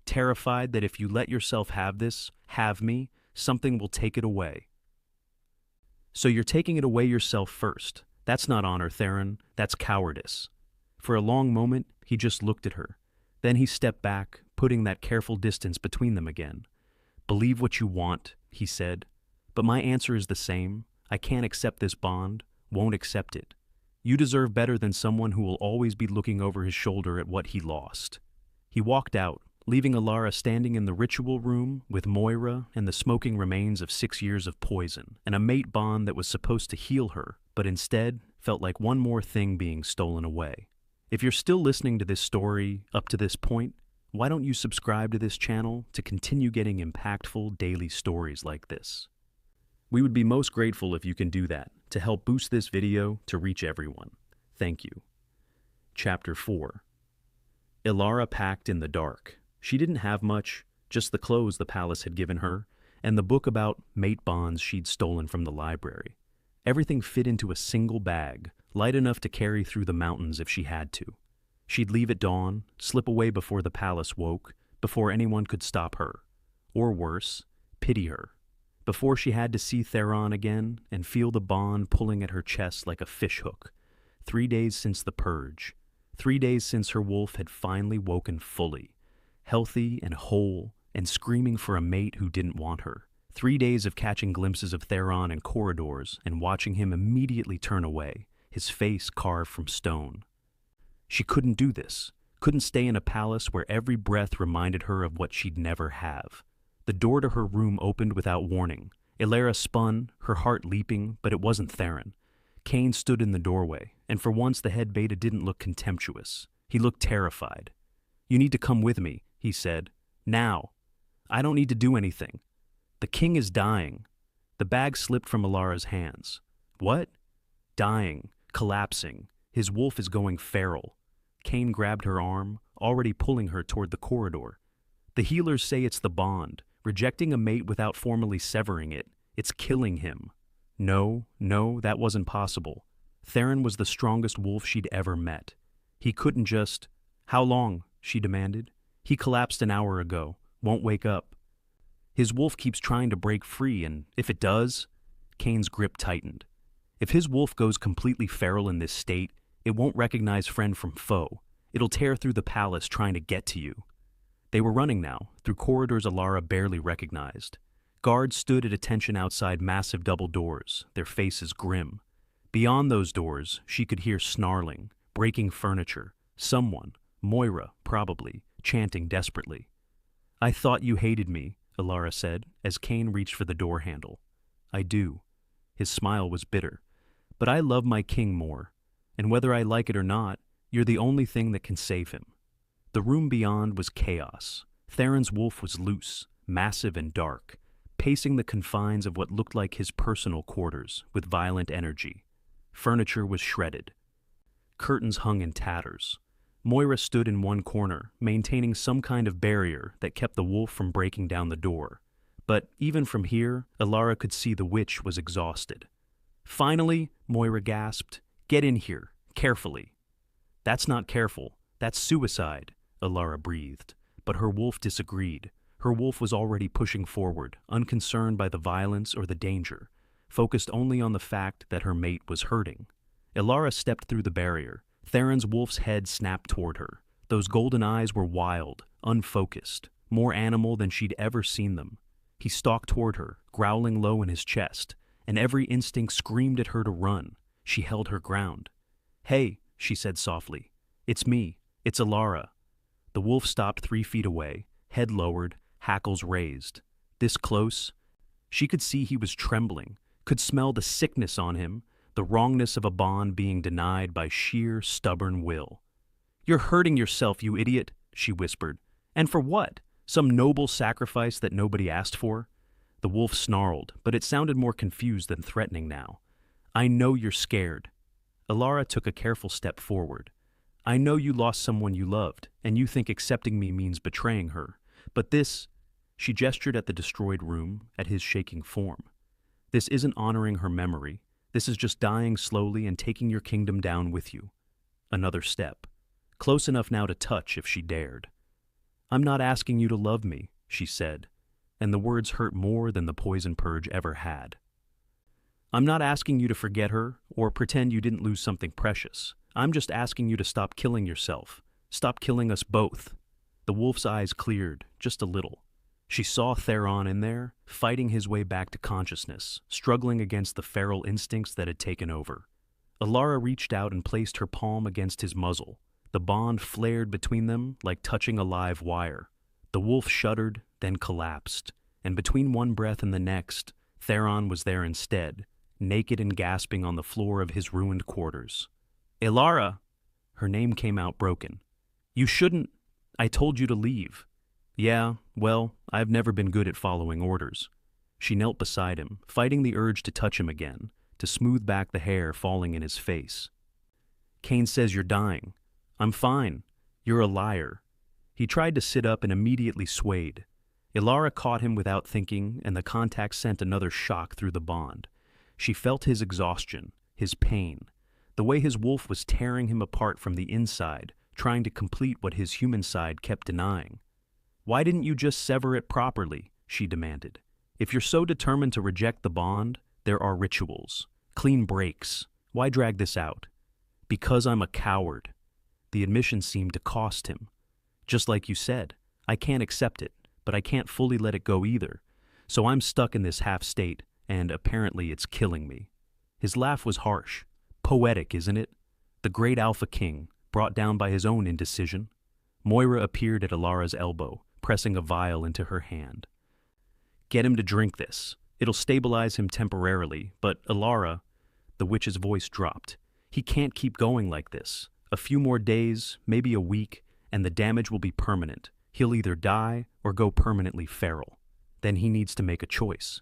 "Terrified that if you let yourself have this, have me, something will take it away." "So you're taking it away yourself first. That's not honor, Theron. That's cowardice." For a long moment, he just looked at her. Then he stepped back, putting that careful distance between them again. "Believe what you want," he said. "But my answer is the same. I can't accept this bond, won't accept it. You deserve better than someone who will always be looking over his shoulder at what he lost." He walked out, leaving Alara standing in the ritual room with Moira and the smoking remains of 6 years of poison, and a mate bond that was supposed to heal her, but instead felt like one more thing being stolen away. If you're still listening to this story up to this point, why don't you subscribe to this channel to continue getting impactful daily stories like this? We would be most grateful if you can do that to help boost this video to reach everyone. Thank you. Chapter 4. Ilara packed in the dark. She didn't have much, just the clothes the palace had given her, and the book about mate bonds she'd stolen from the library. Everything fit into a single bag, light enough to carry through the mountains if she had to. She'd leave at dawn, slip away before the palace woke, before anyone could stop her. Or worse, pity her. Before she had to see Theron again and feel the bond pulling at her chest like a fishhook. 3 days since the purge. 3 days since her wolf had finally woken fully, healthy and whole, and screaming for a mate who didn't want her. 3 days of catching glimpses of Theron in corridors and watching him immediately turn away, his face carved from stone. She couldn't do this, couldn't stay in a palace where every breath reminded her of what she'd never have. The door to her room opened without warning. Elara spun, her heart leaping, but it wasn't Theron. Cain stood in the doorway, and for once the head beta didn't look contemptuous. He looked terrified. "You need to come with me," he said. "Now. I don't need to do anything. The king is dying." The bag slipped from Elara's hands. "What?" "Dying, collapsing. His wolf is going feral." Cain grabbed her arm, already pulling her toward the corridor. "The healers say it's the bond. Rejecting a mate without formally severing it. It's killing him." No, that wasn't possible. Theron was the strongest wolf she'd ever met. He couldn't just... "How long?" she demanded. "He collapsed an hour ago. Won't wake up." "His wolf keeps trying to break free, and if it does..." Cain's grip tightened. "If his wolf goes completely feral in this state, it won't recognize friend from foe. It'll tear through the palace trying to get to you." They were running now, through corridors Elara barely recognized. Guards stood at attention outside massive double doors, their faces grim. Beyond those doors, she could hear snarling, breaking furniture. Someone, Moira, probably, chanting desperately. "I thought you hated me," Elara said, as Cain reached for the door handle. "I do." His smile was bitter. "But I love my king more. And whether I like it or not, you're the only thing that can save him." The room beyond was chaos. Theron's wolf was loose, massive and dark, pacing the confines of what looked like his personal quarters with violent energy. Furniture was shredded. Curtains hung in tatters. Moira stood in one corner, maintaining some kind of barrier that kept the wolf from breaking down the door. But even from here, Elara could see the witch was exhausted. "Finally," Moira gasped, "get in here, carefully." "That's not careful. That's suicide," Elara breathed. But her wolf disagreed. Her wolf was already pushing forward, unconcerned by the violence or the danger, focused only on the fact that her mate was hurting. Elara stepped through the barrier. Theron's wolf's head snapped toward her. Those golden eyes were wild, unfocused, more animal than she'd ever seen them. He stalked toward her, growling low in his chest, and every instinct screamed at her to run. She held her ground. "Hey," she said softly. "It's me. It's Elara." The wolf stopped 3 feet away, head lowered, hackles raised. This close, she could see he was trembling, could smell the sickness on him, the wrongness of a bond being denied by sheer, stubborn will. "You're hurting yourself, you idiot," she whispered. "And for what? Some noble sacrifice that nobody asked for?" The wolf snarled, but it sounded more confused than threatening now. "I know you're scared." Elara took a careful step forward. "I know you lost someone you loved, and you think accepting me means betraying her. But this..." She gestured at the destroyed room, at his shaking form. "This isn't honoring her memory. This is just dying slowly and taking your kingdom down with you." Another step. Close enough now to touch if she dared. "I'm not asking you to love me," she said, and the words hurt more than the poison purge ever had. "I'm not asking you to forget her or pretend you didn't lose something precious. I'm just asking you to stop killing yourself. Stop killing us both." The wolf's eyes cleared, just a little. She saw Theron in there, fighting his way back to consciousness, struggling against the feral instincts that had taken over. Elara reached out and placed her palm against his muzzle. The bond flared between them like touching a live wire. The wolf shuddered, then collapsed, and between one breath and the next, Theron was there instead, naked and gasping on the floor of his ruined quarters. "Elara!" Her name came out broken. "You shouldn't... I told you to leave." "Yeah, well, I've never been good at following orders." She knelt beside him, fighting the urge to touch him again, to smooth back the hair falling in his face. "Cain says you're dying." "I'm fine." "You're a liar." He tried to sit up and immediately swayed. Elara caught him without thinking, and the contact sent another shock through the bond. She felt his exhaustion, his pain, the way his wolf was tearing him apart from the inside, trying to complete what his human side kept denying. "Why didn't you just sever it properly?" she demanded. "If you're so determined to reject the bond, there are rituals, clean breaks. Why drag this out?" "Because I'm a coward." The admission seemed to cost him. "Just like you said, I can't accept it, but I can't fully let it go either. So I'm stuck in this half state, and apparently it's killing me." His laugh was harsh. "Poetic, isn't it? The great Alpha King, brought down by his own indecision." Moira appeared at Elara's elbow, pressing a vial into her hand. Get him to drink this. It'll stabilize him temporarily, but Elara, the witch's voice dropped. He can't keep going like this. A few more days, maybe a week, and the damage will be permanent. He'll either die or go permanently feral. Then he needs to make a choice.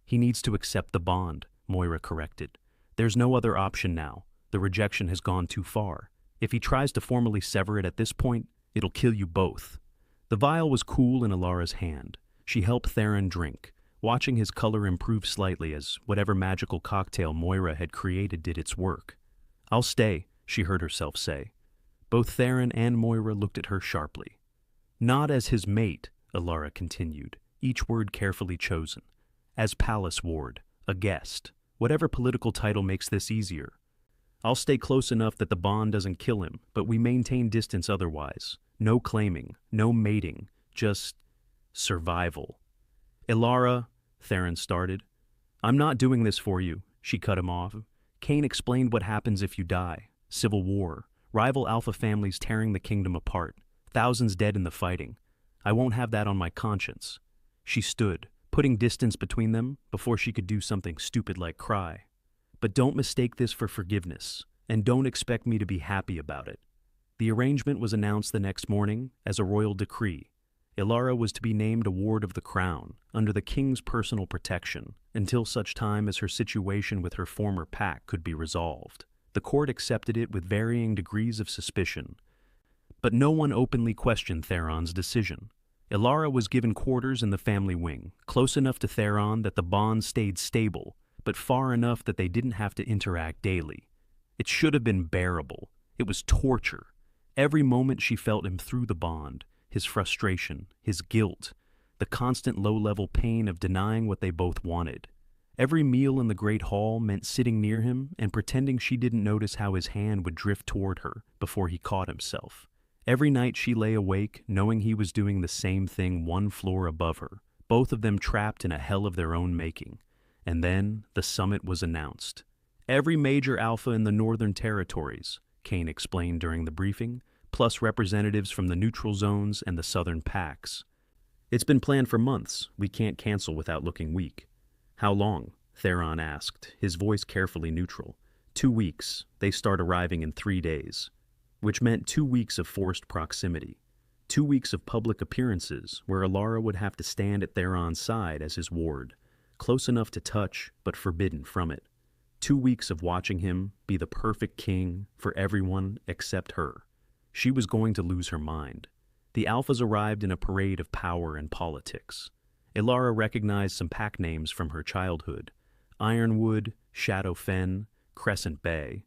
He needs to accept the bond, Moira corrected. There's no other option now. The rejection has gone too far. If he tries to formally sever it at this point, it'll kill you both. The vial was cool in Elara's hand. She helped Theron drink, watching his color improve slightly as whatever magical cocktail Moira had created did its work. I'll stay, she heard herself say. Both Theron and Moira looked at her sharply. Not as his mate, Elara continued, each word carefully chosen. As palace ward, a guest, whatever political title makes this easier. I'll stay close enough that the bond doesn't kill him, but we maintain distance otherwise. No claiming, no mating, just survival. Elara, Theron started. I'm not doing this for you, she cut him off. Cain explained what happens if you die. Civil war, rival alpha families tearing the kingdom apart, thousands dead in the fighting. I won't have that on my conscience. She stood, putting distance between them before she could do something stupid like cry. But don't mistake this for forgiveness, and don't expect me to be happy about it. The arrangement was announced the next morning as a royal decree. Elara was to be named a ward of the crown, under the king's personal protection, until such time as her situation with her former pack could be resolved. The court accepted it with varying degrees of suspicion, but no one openly questioned Theron's decision. Elara was given quarters in the family wing, close enough to Theron that the bond stayed stable, but far enough that they didn't have to interact daily. It should have been bearable. It was torture. Every moment she felt him through the bond, his frustration, his guilt, the constant low-level pain of denying what they both wanted. Every meal in the great hall meant sitting near him and pretending she didn't notice how his hand would drift toward her before he caught himself. Every night she lay awake, knowing he was doing the same thing one floor above her, both of them trapped in a hell of their own making. And then the summit was announced. Every major alpha in the Northern Territories, Cain explained during the briefing, plus representatives from the neutral zones and the southern packs. It's been planned for months. We can't cancel without looking weak. How long? Theron asked, his voice carefully neutral. 2 weeks. They start arriving in 3 days. Which meant 2 weeks of forced proximity. 2 weeks of public appearances where Elara would have to stand at Theron's side as his ward, close enough to touch but forbidden from it. 2 weeks of watching him be the perfect king for everyone except her. She was going to lose her mind. The Alphas arrived in a parade of power and politics. Elara recognized some pack names from her childhood: Ironwood, Shadow Fen, Crescent Bay.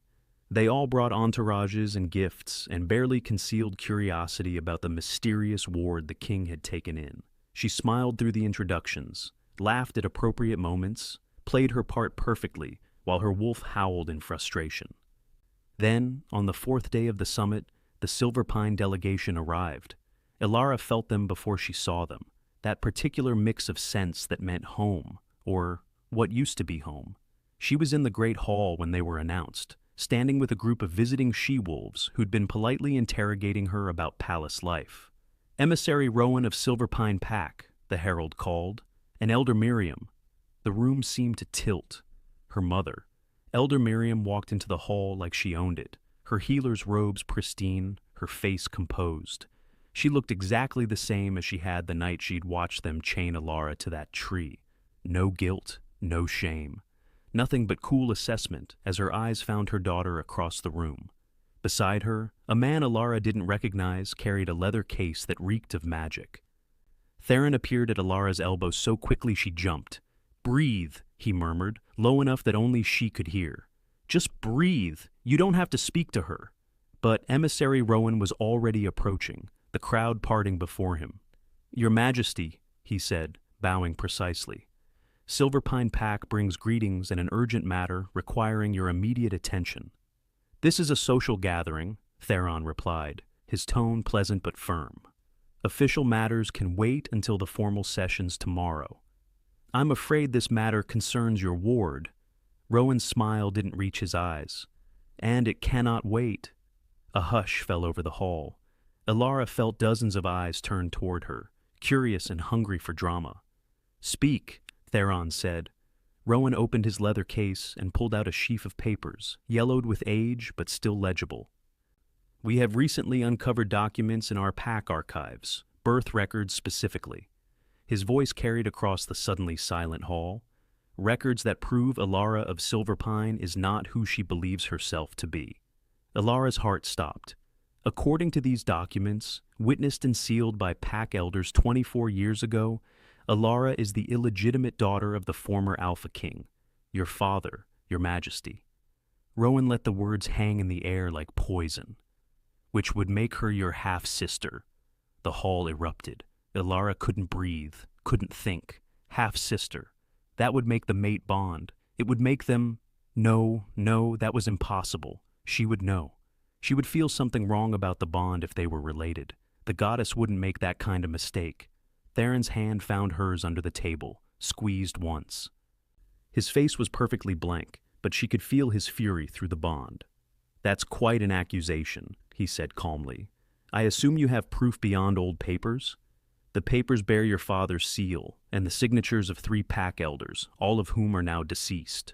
They all brought entourages and gifts and barely concealed curiosity about the mysterious ward the king had taken in. She smiled through the introductions, laughed at appropriate moments, played her part perfectly while her wolf howled in frustration. Then, on the 4th day of the summit, the Silver Pine delegation arrived. Elara felt them before she saw them, that particular mix of scents that meant home, or what used to be home. She was in the great hall when they were announced, standing with a group of visiting she-wolves who'd been politely interrogating her about palace life. Emissary Rowan of Silver Pine Pack, the herald called, and Elder Miriam. The room seemed to tilt. Her mother. Elder Miriam walked into the hall like she owned it, her healer's robes pristine, her face composed. She looked exactly the same as she had the night she'd watched them chain Elara to that tree. No guilt, no shame. Nothing but cool assessment as her eyes found her daughter across the room. Beside her, a man Elara didn't recognize carried a leather case that reeked of magic. Theron appeared at Elara's elbow so quickly she jumped. "Breathe," he murmured, low enough that only she could hear. "Just breathe. You don't have to speak to her." But Emissary Rowan was already approaching, the crowd parting before him. "Your Majesty," he said, bowing precisely. "Silver Pine Pack brings greetings in an urgent matter requiring your immediate attention." "This is a social gathering," Theron replied, his tone pleasant but firm. "Official matters can wait until the formal sessions tomorrow." "I'm afraid this matter concerns your ward." Rowan's smile didn't reach his eyes. "And it cannot wait." A hush fell over the hall. Elara felt dozens of eyes turned toward her, curious and hungry for drama. "Speak," Theron said. Rowan opened his leather case and pulled out a sheaf of papers, yellowed with age but still legible. "We have recently uncovered documents in our pack archives, birth records specifically." His voice carried across the suddenly silent hall. "Records that prove Alara of Silverpine is not who she believes herself to be." Alara's heart stopped. According to these documents, witnessed and sealed by pack elders 24 years ago, Alara is the illegitimate daughter of the former Alpha King, your father, your majesty. Rowan let the words hang in the air like poison. "Which would make her your half-sister." The hall erupted. Alara couldn't breathe, couldn't think. Half-sister. That would make the mate bond. It would make them... No, that was impossible. She would know. She would feel something wrong about the bond if they were related. The goddess wouldn't make that kind of mistake. Theron's hand found hers under the table, squeezed once. His face was perfectly blank, but she could feel his fury through the bond. "That's quite an accusation," he said calmly. "I assume you have proof beyond old papers?" "The papers bear your father's seal, and the signatures of 3 pack elders, all of whom are now deceased."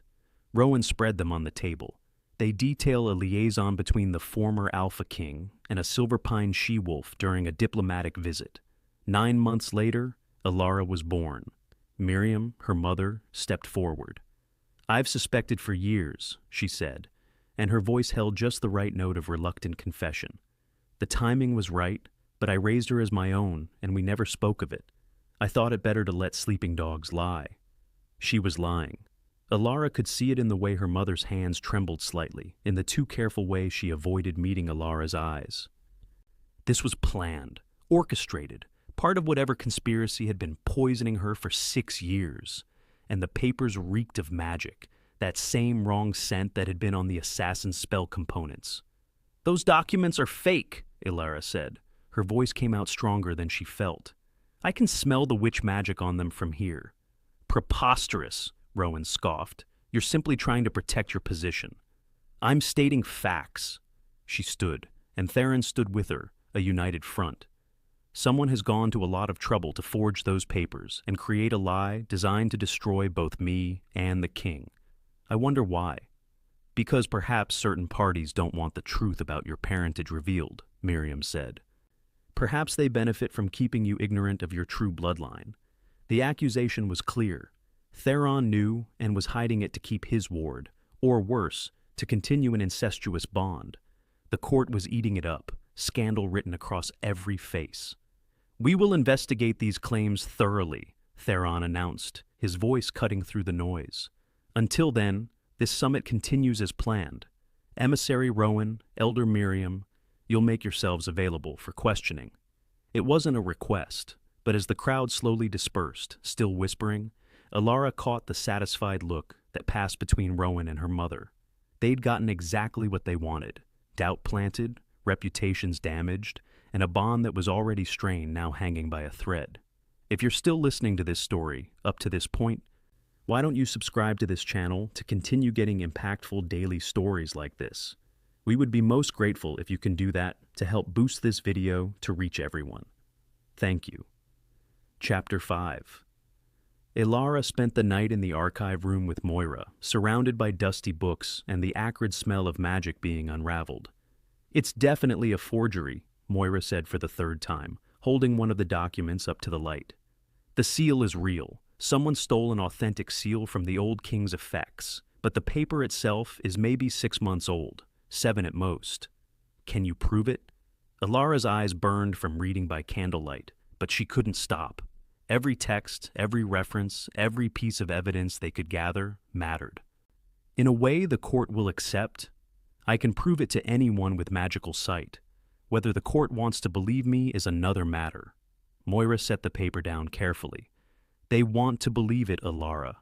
Rowan spread them on the table. "They detail a liaison between the former Alpha King and a Silverpine she-wolf during a diplomatic visit. 9 months later, Alara was born. Miriam, her mother, stepped forward. "I've suspected for years," she said, and her voice held just the right note of reluctant confession. "The timing was right, but I raised her as my own, and we never spoke of it. I thought it better to let sleeping dogs lie." She was lying. Alara could see it in the way her mother's hands trembled slightly, in the too careful way she avoided meeting Alara's eyes. This was planned, orchestrated, part of whatever conspiracy had been poisoning her for 6 years. And the papers reeked of magic, that same wrong scent that had been on the assassin's spell components. "Those documents are fake," Alara said. Her voice came out stronger than she felt. "I can smell the witch magic on them from here." "Preposterous," Rowan scoffed. "You're simply trying to protect your position." "I'm stating facts." She stood, and Theron stood with her, a united front. "Someone has gone to a lot of trouble to forge those papers and create a lie designed to destroy both me and the king. I wonder why." "Because perhaps certain parties don't want the truth about your parentage revealed," Miriam said. "Perhaps they benefit from keeping you ignorant of your true bloodline." The accusation was clear. Theron knew and was hiding it to keep his ward, or worse, to continue an incestuous bond. The court was eating it up, scandal written across every face. "We will investigate these claims thoroughly," Theron announced, his voice cutting through the noise. "Until then, this summit continues as planned. Emissary Rowan, Elder Miriam, you'll make yourselves available for questioning." It wasn't a request, but as the crowd slowly dispersed, still whispering, Alara caught the satisfied look that passed between Rowan and her mother. They'd gotten exactly what they wanted: doubt planted, reputations damaged, and a bond that was already strained now hanging by a thread. If you're still listening to this story, up to this point, why don't you subscribe to this channel to continue getting impactful daily stories like this? We would be most grateful if you can do that to help boost this video to reach everyone. Thank you. Chapter 5. Alara spent the night in the archive room with Moira, surrounded by dusty books and the acrid smell of magic being unraveled. "It's definitely a forgery," Moira said for the 3rd time, holding one of the documents up to the light. "The seal is real. Someone stole an authentic seal from the old king's effects, but the paper itself is maybe 6 months old, 7 at most." "Can you prove it?" Alara's eyes burned from reading by candlelight, but she couldn't stop. Every text, every reference, every piece of evidence they could gather mattered. "In a way the court will accept. I can prove it to anyone with magical sight. Whether the court wants to believe me is another matter." Moira set the paper down carefully. "They want to believe it, Alara.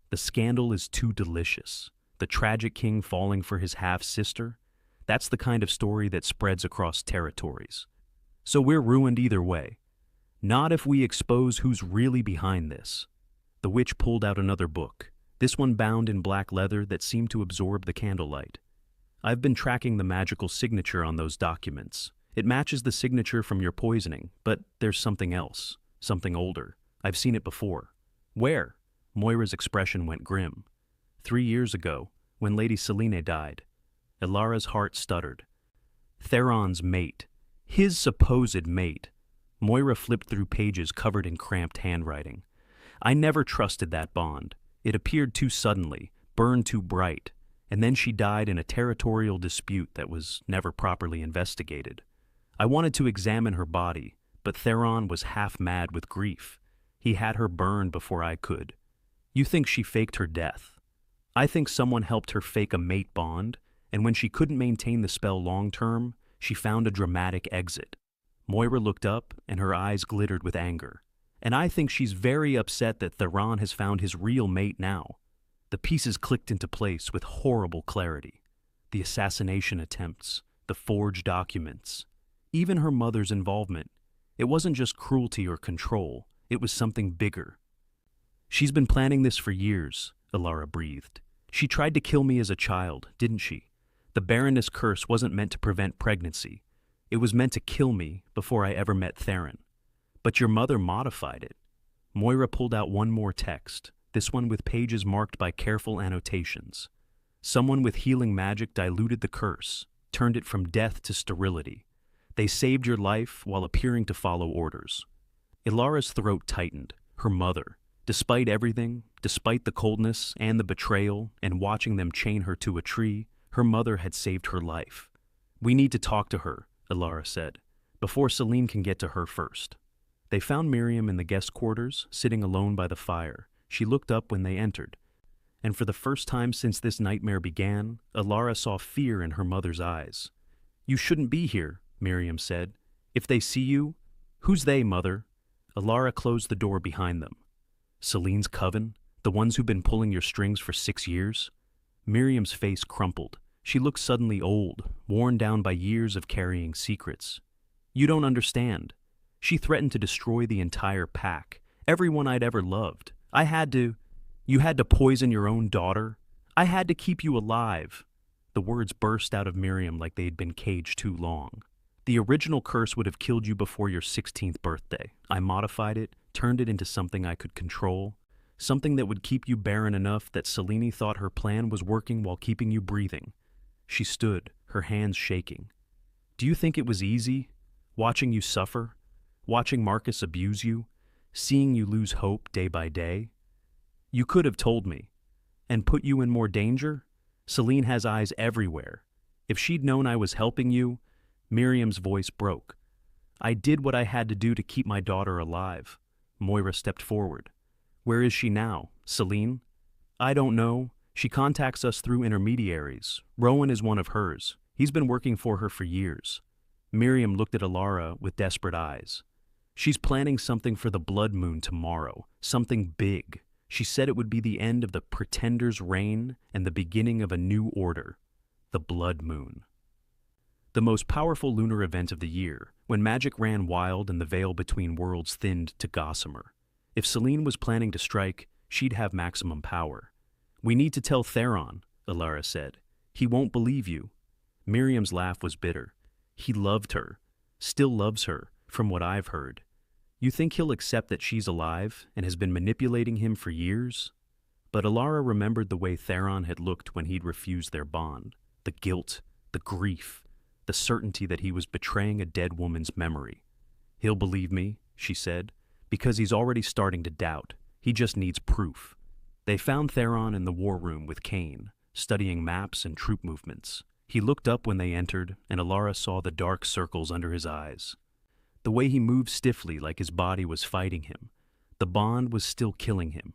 The scandal is too delicious. The tragic king falling for his half-sister? That's the kind of story that spreads across territories. So we're ruined either way. Not if we expose who's really behind this." The witch pulled out another book, this one bound in black leather that seemed to absorb the candlelight. "I've been tracking the magical signature on those documents. It matches the signature from your poisoning, but there's something else, something older. I've seen it before." Where? Moira's expression went grim. 3 years ago, when Lady Selene died. Ilara's heart stuttered. Theron's mate. His supposed mate. Moira flipped through pages covered in cramped handwriting. I never trusted that bond. It appeared too suddenly, burned too bright, and then she died in a territorial dispute that was never properly investigated. I wanted to examine her body, but Theron was half mad with grief. He had her burned before I could. You think she faked her death? I think someone helped her fake a mate bond, and when she couldn't maintain the spell long-term, she found a dramatic exit. Moira looked up, and her eyes glittered with anger. And I think she's very upset that Theron has found his real mate now. The pieces clicked into place with horrible clarity. The assassination attempts, the forged documents, even her mother's involvement. It wasn't just cruelty or control, it was something bigger. She's been planning this for years, Ilara breathed. She tried to kill me as a child, didn't she? The Baroness curse wasn't meant to prevent pregnancy. It was meant to kill me before I ever met Theron. But your mother modified it. Moira pulled out one more text, this one with pages marked by careful annotations. Someone with healing magic diluted the curse, turned it from death to sterility. They saved your life while appearing to follow orders. Ilara's throat tightened. Her mother. Despite everything, despite the coldness and the betrayal and watching them chain her to a tree, her mother had saved her life. We need to talk to her, Ilara said, before Selene can get to her first. They found Miriam in the guest quarters, sitting alone by the fire. She looked up when they entered, and for the first time since this nightmare began, Ilara saw fear in her mother's eyes. You shouldn't be here, Miriam said. If they see you, who's they, Mother? Ilara closed the door behind them. Selene's coven? The ones who've been pulling your strings for 6 years? Miriam's face crumpled. She looked suddenly old, worn down by years of carrying secrets. You don't understand. She threatened to destroy the entire pack, everyone I'd ever loved. You had to poison your own daughter? I had to keep you alive. The words burst out of Miriam like they'd been caged too long. The original curse would have killed you before your 16th birthday. I modified it, turned it into something I could control, something that would keep you barren enough that Selene thought her plan was working while keeping you breathing. She stood, her hands shaking. Do you think it was easy? Watching you suffer? Watching Marcus abuse you? Seeing you lose hope day by day? You could have told me. And put you in more danger? Selene has eyes everywhere. If she'd known I was helping you... Miriam's voice broke. I did what I had to do to keep my daughter alive. Moira stepped forward. Where is she now? Selene? I don't know. She contacts us through intermediaries. Rowan is one of hers. He's been working for her for years. Miriam looked at Ilara with desperate eyes. She's planning something for the blood moon tomorrow. Something big. She said it would be the end of the Pretender's reign and the beginning of a new order. The blood moon. The most powerful lunar event of the year, when magic ran wild and the veil between worlds thinned to gossamer. If Selene was planning to strike, she'd have maximum power. We need to tell Theron, Ilara said. He won't believe you. Miriam's laugh was bitter. He loved her, still loves her, from what I've heard. You think he'll accept that she's alive and has been manipulating him for years? But Ilara remembered the way Theron had looked when he'd refused their bond. The guilt, the grief, the certainty that he was betraying a dead woman's memory. He'll believe me, she said, because he's already starting to doubt. He just needs proof. They found Theron in the war room with Kane, studying maps and troop movements. He looked up when they entered, and Ilara saw the dark circles under his eyes. The way he moved stiffly like his body was fighting him. The bond was still killing him.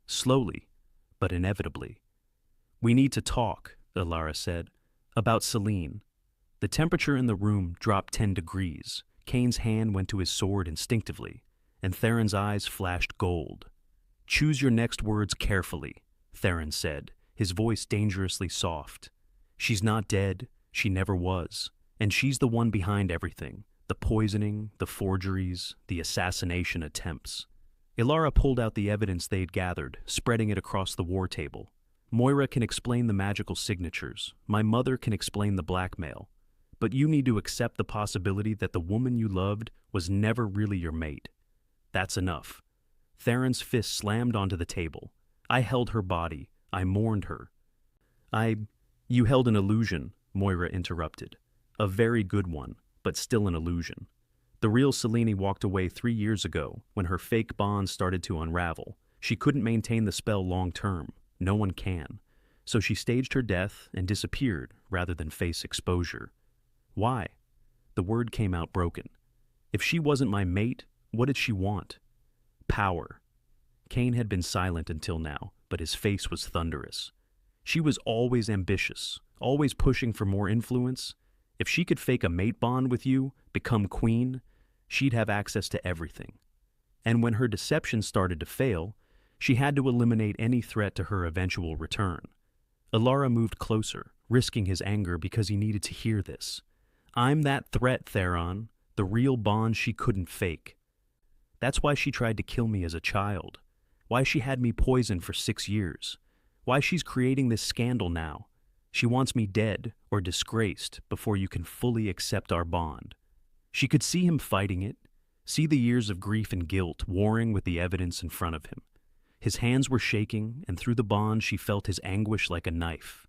Slowly, but inevitably. We need to talk, Ilara said, about Selene. The temperature in the room dropped 10 degrees. Kane's hand went to his sword instinctively, and Theron's eyes flashed gold. Choose your next words carefully, Theron said, his voice dangerously soft. She's not dead, she never was, and she's the one behind everything. The poisoning, the forgeries, the assassination attempts. Ilara pulled out the evidence they'd gathered, spreading it across the war table. Moira can explain the magical signatures. My mother can explain the blackmail. But you need to accept the possibility that the woman you loved was never really your mate. That's enough. Theron's fist slammed onto the table. I held her body. I mourned her. You held an illusion, Moira interrupted. A very good one, but still an illusion. The real Selene walked away 3 years ago when her fake bond started to unravel. She couldn't maintain the spell long term. No one can. So she staged her death and disappeared rather than face exposure. Why? The word came out broken. If she wasn't my mate, what did she want? Power. Kane had been silent until now, but his face was thunderous. She was always ambitious, always pushing for more influence. If she could fake a mate bond with you, become queen, she'd have access to everything. And when her deception started to fail, she had to eliminate any threat to her eventual return. Alara moved closer, risking his anger because he needed to hear this. I'm that threat, Theron, the real bond she couldn't fake. That's why she tried to kill me as a child. Why she had me poisoned for 6 years. Why she's creating this scandal now. She wants me dead or disgraced before you can fully accept our bond. She could see him fighting it, see the years of grief and guilt warring with the evidence in front of him. His hands were shaking, and through the bond she felt his anguish like a knife.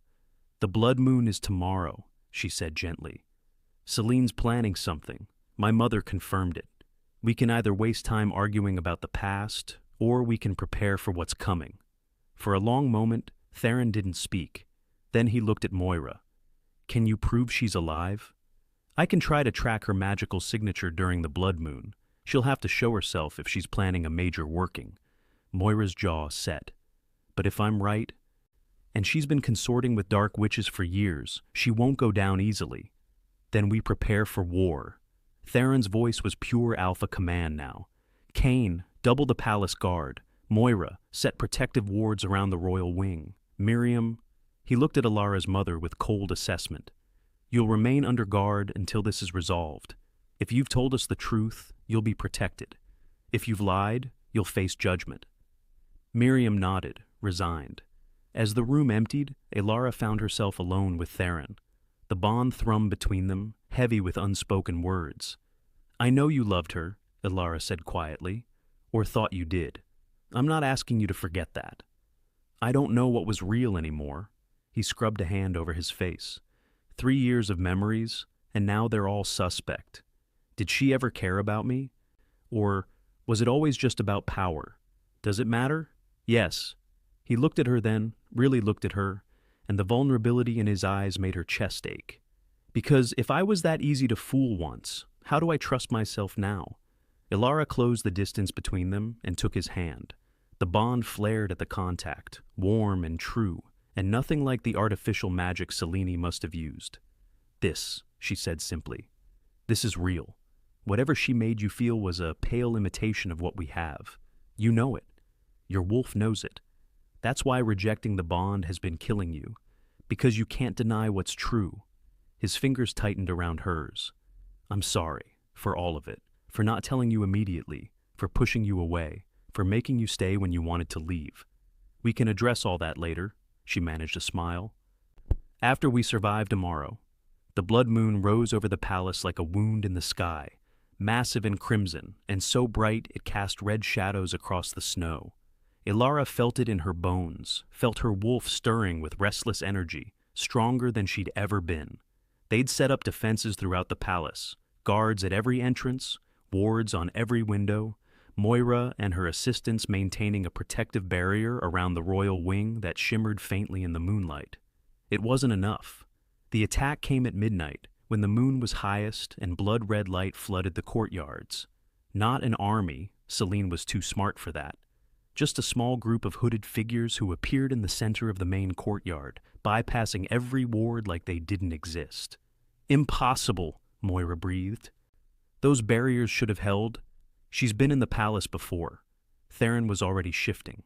The blood moon is tomorrow, she said gently. Selene's planning something. My mother confirmed it. We can either waste time arguing about the past, or we can prepare for what's coming. For a long moment, Theron didn't speak. Then he looked at Moira. Can you prove she's alive? I can try to track her magical signature during the blood moon. She'll have to show herself if she's planning a major working. Moira's jaw set. But if I'm right, and she's been consorting with dark witches for years, she won't go down easily. Then we prepare for war. Theron's voice was pure alpha command now. Kane, double the palace guard. Moira, set protective wards around the royal wing. Miriam, he looked at Alara's mother with cold assessment. You'll remain under guard until this is resolved. If you've told us the truth, you'll be protected. If you've lied, you'll face judgment. Miriam nodded, resigned. As the room emptied, Alara found herself alone with Theron. The bond thrummed between them, heavy with unspoken words. I know you loved her, Alara said quietly, or thought you did. I'm not asking you to forget that. I don't know what was real anymore. He scrubbed a hand over his face. 3 years of memories, and now they're all suspect. Did she ever care about me? Or was it always just about power? Does it matter? Yes. He looked at her then, really looked at her, and the vulnerability in his eyes made her chest ache. Because if I was that easy to fool once, how do I trust myself now? Alara closed the distance between them and took his hand. The bond flared at the contact, warm and true, and nothing like the artificial magic Selene must have used. This, she said simply. This is real. Whatever she made you feel was a pale imitation of what we have. You know it. Your wolf knows it. That's why rejecting the bond has been killing you, because you can't deny what's true. His fingers tightened around hers. I'm sorry, for all of it, for not telling you immediately, for pushing you away, for making you stay when you wanted to leave. We can address all that later, she managed a smile. After we survive tomorrow. The blood moon rose over the palace like a wound in the sky, massive and crimson, and so bright it cast red shadows across the snow. Alara felt it in her bones, felt her wolf stirring with restless energy, stronger than she'd ever been. They'd set up defenses throughout the palace, guards at every entrance, wards on every window, Moira and her assistants maintaining a protective barrier around the royal wing that shimmered faintly in the moonlight. It wasn't enough. The attack came at midnight, when the moon was highest and blood-red light flooded the courtyards. Not an army, Selene was too smart for that. Just a small group of hooded figures who appeared in the center of the main courtyard, bypassing every ward like they didn't exist. Impossible, Moira breathed. Those barriers should have held. She's been in the palace before. Theron was already shifting.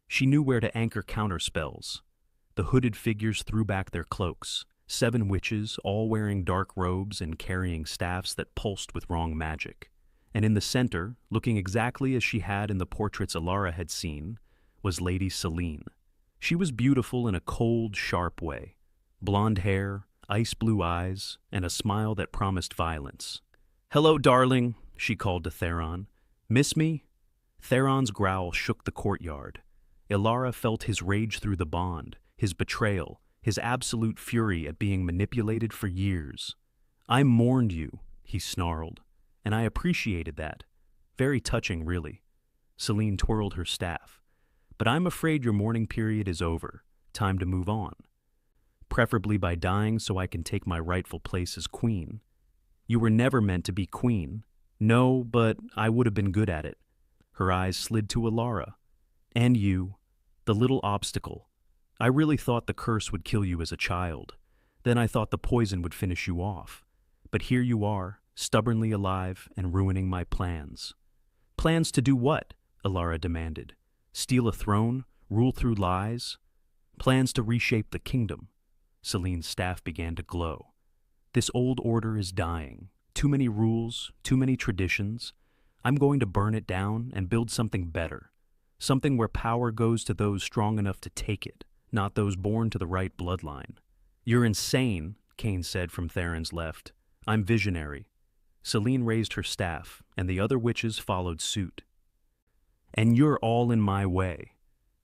She knew where to anchor counterspells. The hooded figures threw back their cloaks. 7 witches, all wearing dark robes and carrying staffs that pulsed with wrong magic. And in the center, looking exactly as she had in the portraits Alara had seen, was Lady Selene. She was beautiful in a cold, sharp way. Blonde hair, ice blue eyes, and a smile that promised violence. "Hello, darling," she called to Theron. "Miss me?" Theron's growl shook the courtyard. Ilara felt his rage through the bond, his betrayal, his absolute fury at being manipulated for years. "I mourned you," he snarled, "and I appreciated that. Very touching, really." Celine twirled her staff. "But I'm afraid your mourning period is over. Time to move on. Preferably by dying so I can take my rightful place as queen." "You were never meant to be queen." "No, but I would have been good at it." Her eyes slid to Ilara. "And you. The little obstacle. I really thought the curse would kill you as a child. Then I thought the poison would finish you off. But here you are, stubbornly alive and ruining my plans." "Plans to do what?" Ilara demanded. "Steal a throne? Rule through lies?" "Plans to reshape the kingdom." Celine's staff began to glow. "This old order is dying. Too many rules, too many traditions. I'm going to burn it down and build something better. Something where power goes to those strong enough to take it, not those born to the right bloodline." "You're insane," Kane said from Theron's left. "I'm visionary." Celine raised her staff, and the other witches followed suit. "And you're all in my way."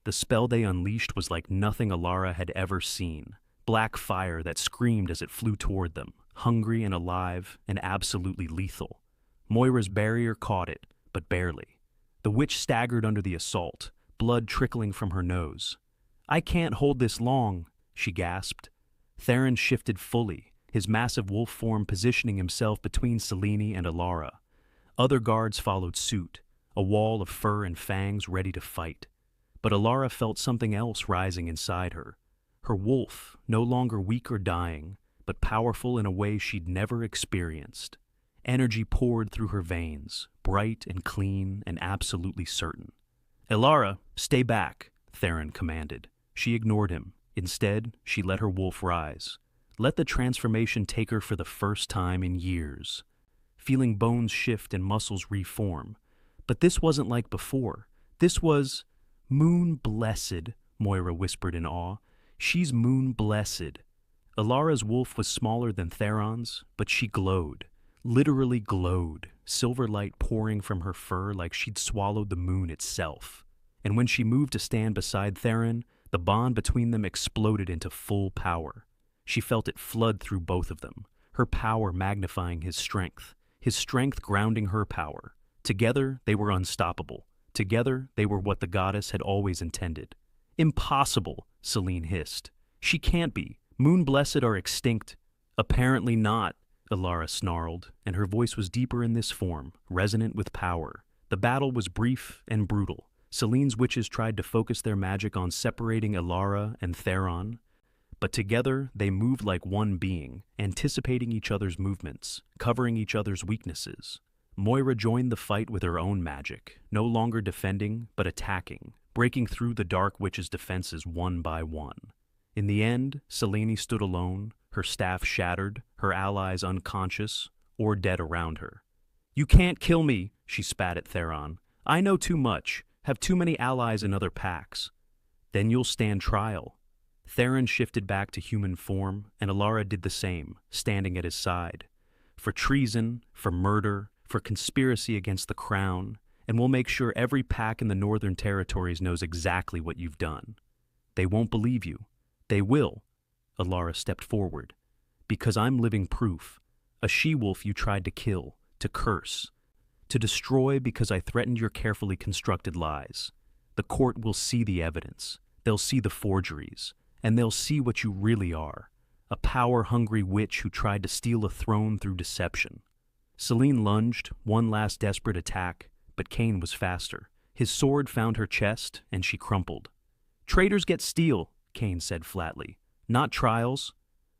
The spell they unleashed was like nothing Ilara had ever seen. Black fire that screamed as it flew toward them, hungry and alive and absolutely lethal. Moira's barrier caught it, but barely. The witch staggered under the assault, blood trickling from her nose. "I can't hold this long," she gasped. Theron shifted fully, his massive wolf form positioning himself between Selene and Ilara. Other guards followed suit, a wall of fur and fangs ready to fight. But Ilara felt something else rising inside her. Her wolf, no longer weak or dying, but powerful in a way she'd never experienced. Energy poured through her veins, bright and clean and absolutely certain. "Ilara, stay back," Theron commanded. She ignored him. Instead, she let her wolf rise. Let the transformation take her for the first time in years. Feeling bones shift and muscles reform. But this wasn't like before. This was moon-blessed, Moira whispered in awe. "She's moon-blessed." Ilara's wolf was smaller than Theron's, but she glowed. Literally glowed, silver light pouring from her fur like she'd swallowed the moon itself. And when she moved to stand beside Theron, the bond between them exploded into full power. She felt it flood through both of them, her power magnifying his strength grounding her power. Together, they were unstoppable. Together, they were what the goddess had always intended. "Impossible," Celine hissed. "She can't be. Moon-blessed are extinct." "Apparently not," Ilara snarled, and her voice was deeper in this form, resonant with power. The battle was brief and brutal. Celine's witches tried to focus their magic on separating Ilara and Theron, but together they moved like one being, anticipating each other's movements, covering each other's weaknesses. Moira joined the fight with her own magic, no longer defending, but attacking, breaking through the Dark Witch's defenses one by one. In the end, Selene stood alone, her staff shattered, her allies unconscious or dead around her. "You can't kill me," she spat at Theron. "I know too much, have too many allies in other packs." "Then you'll stand trial." Theron shifted back to human form, and Ilara did the same, standing at his side. "For treason, for murder, for conspiracy against the crown, and we'll make sure every pack in the Northern Territories knows exactly what you've done." "They won't believe you." "They will." Ilara stepped forward. "Because I'm living proof. A she-wolf you tried to kill, to curse, to destroy because I threatened your carefully constructed lies. The court will see the evidence. They'll see the forgeries. And they'll see what you really are. A power-hungry witch who tried to steal a throne through deception." Selene lunged, one last desperate attack, but Kane was faster. His sword found her chest, and she crumpled. "Traitors get steel," Kane said flatly. "Not trials."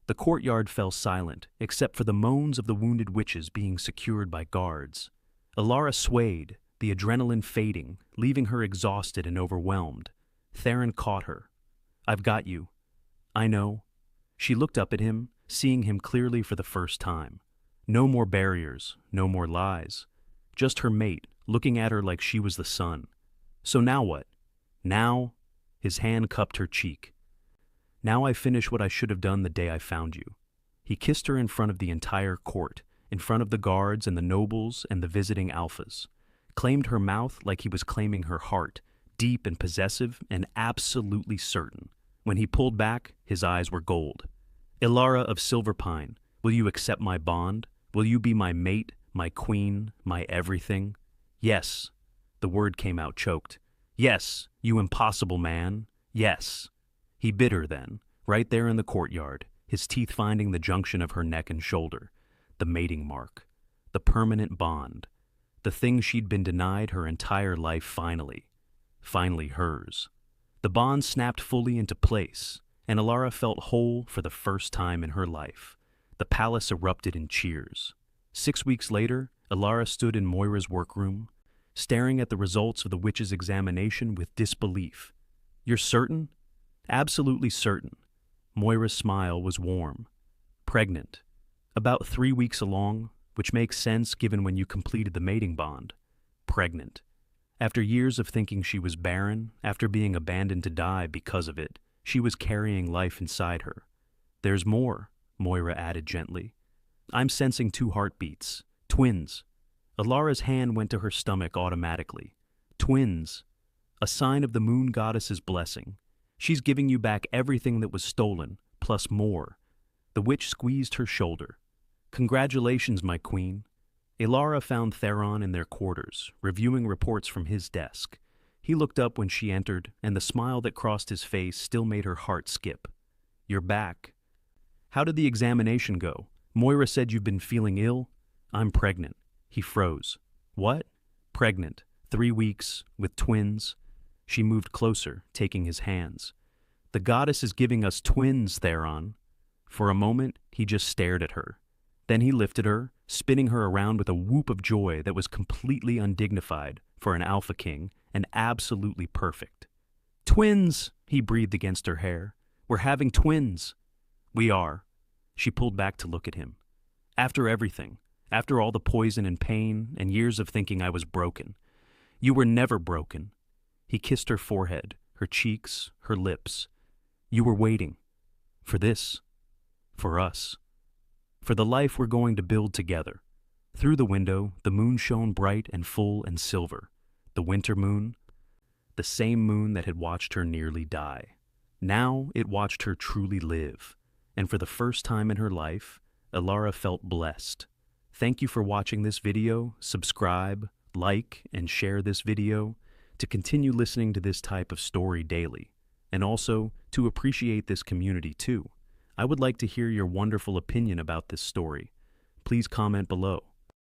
The courtyard fell silent, except for the moans of the wounded witches being secured by guards. Ilara swayed, the adrenaline fading, leaving her exhausted and overwhelmed. Theron caught her. "I've got you." "I know." She looked up at him, seeing him clearly for the first time. No more barriers, no more lies. Just her mate, looking at her like she was the sun. "So now what?" "Now," his hand cupped her cheek. "Now I finish what I should have done the day I found you." He kissed her in front of the entire court, in front of the guards and the nobles and the visiting alphas. claimed her mouth like he was claiming her heart, deep and possessive and absolutely certain. When he pulled back, his eyes were gold. Ilara of Silverpine, will you accept my bond? Will you be my mate, my queen, my everything? Yes. The word came out choked. Yes, you impossible man. Yes. He bit her then, right there in the courtyard, his teeth finding the junction of her neck and shoulder. The mating mark. The permanent bond. The thing she'd been denied her entire life finally. Finally hers. The bond snapped fully into place, and Ilara felt whole for the first time in her life. The palace erupted in cheers. 6 weeks later, Ilara stood in Moira's workroom, staring at the results of the witch's examination with disbelief. You're certain? Absolutely certain. Moira's smile was warm. Pregnant. About 3 weeks along, which makes sense given when you completed the mating bond. Pregnant. After years of thinking she was barren, after being abandoned to die because of it, she was carrying life inside her. There's more, Moira added gently. I'm sensing 2 heartbeats. Twins. Ilara's hand went to her stomach automatically. Twins. A sign of the moon goddess's blessing. She's giving you back everything that was stolen, plus more. The witch squeezed her shoulder. Congratulations, my queen. Ilara found Theron in their quarters, reviewing reports from his desk. He looked up when she entered, and the smile that crossed his face still made her heart skip. You're back. How did the examination go? Moira said you've been feeling ill? I'm pregnant. He froze. What? Pregnant. 3 weeks, with twins. She moved closer, taking his hands. The goddess is giving us twins, Theron. For a moment, he just stared at her. Then he lifted her, spinning her around with a whoop of joy that was completely undignified for an Alpha King and absolutely perfect. Twins, he breathed against her hair. We're having twins. We are. She pulled back to look at him. After everything, after all the poison and pain and years of thinking I was broken. You were never broken. He kissed her forehead, her cheeks, her lips. You were waiting. For this. For us. For the life we're going to build together. Through the window, the moon shone bright and full and silver. The winter moon. The same moon that had watched her nearly die. Now it watched her truly live. And for the first time in her life, Ilara felt blessed. Thank you for watching this video. Subscribe, like, and share this video to continue listening to this type of story daily, and also to appreciate this community too. I would like to hear your wonderful opinion about this story. Please comment below.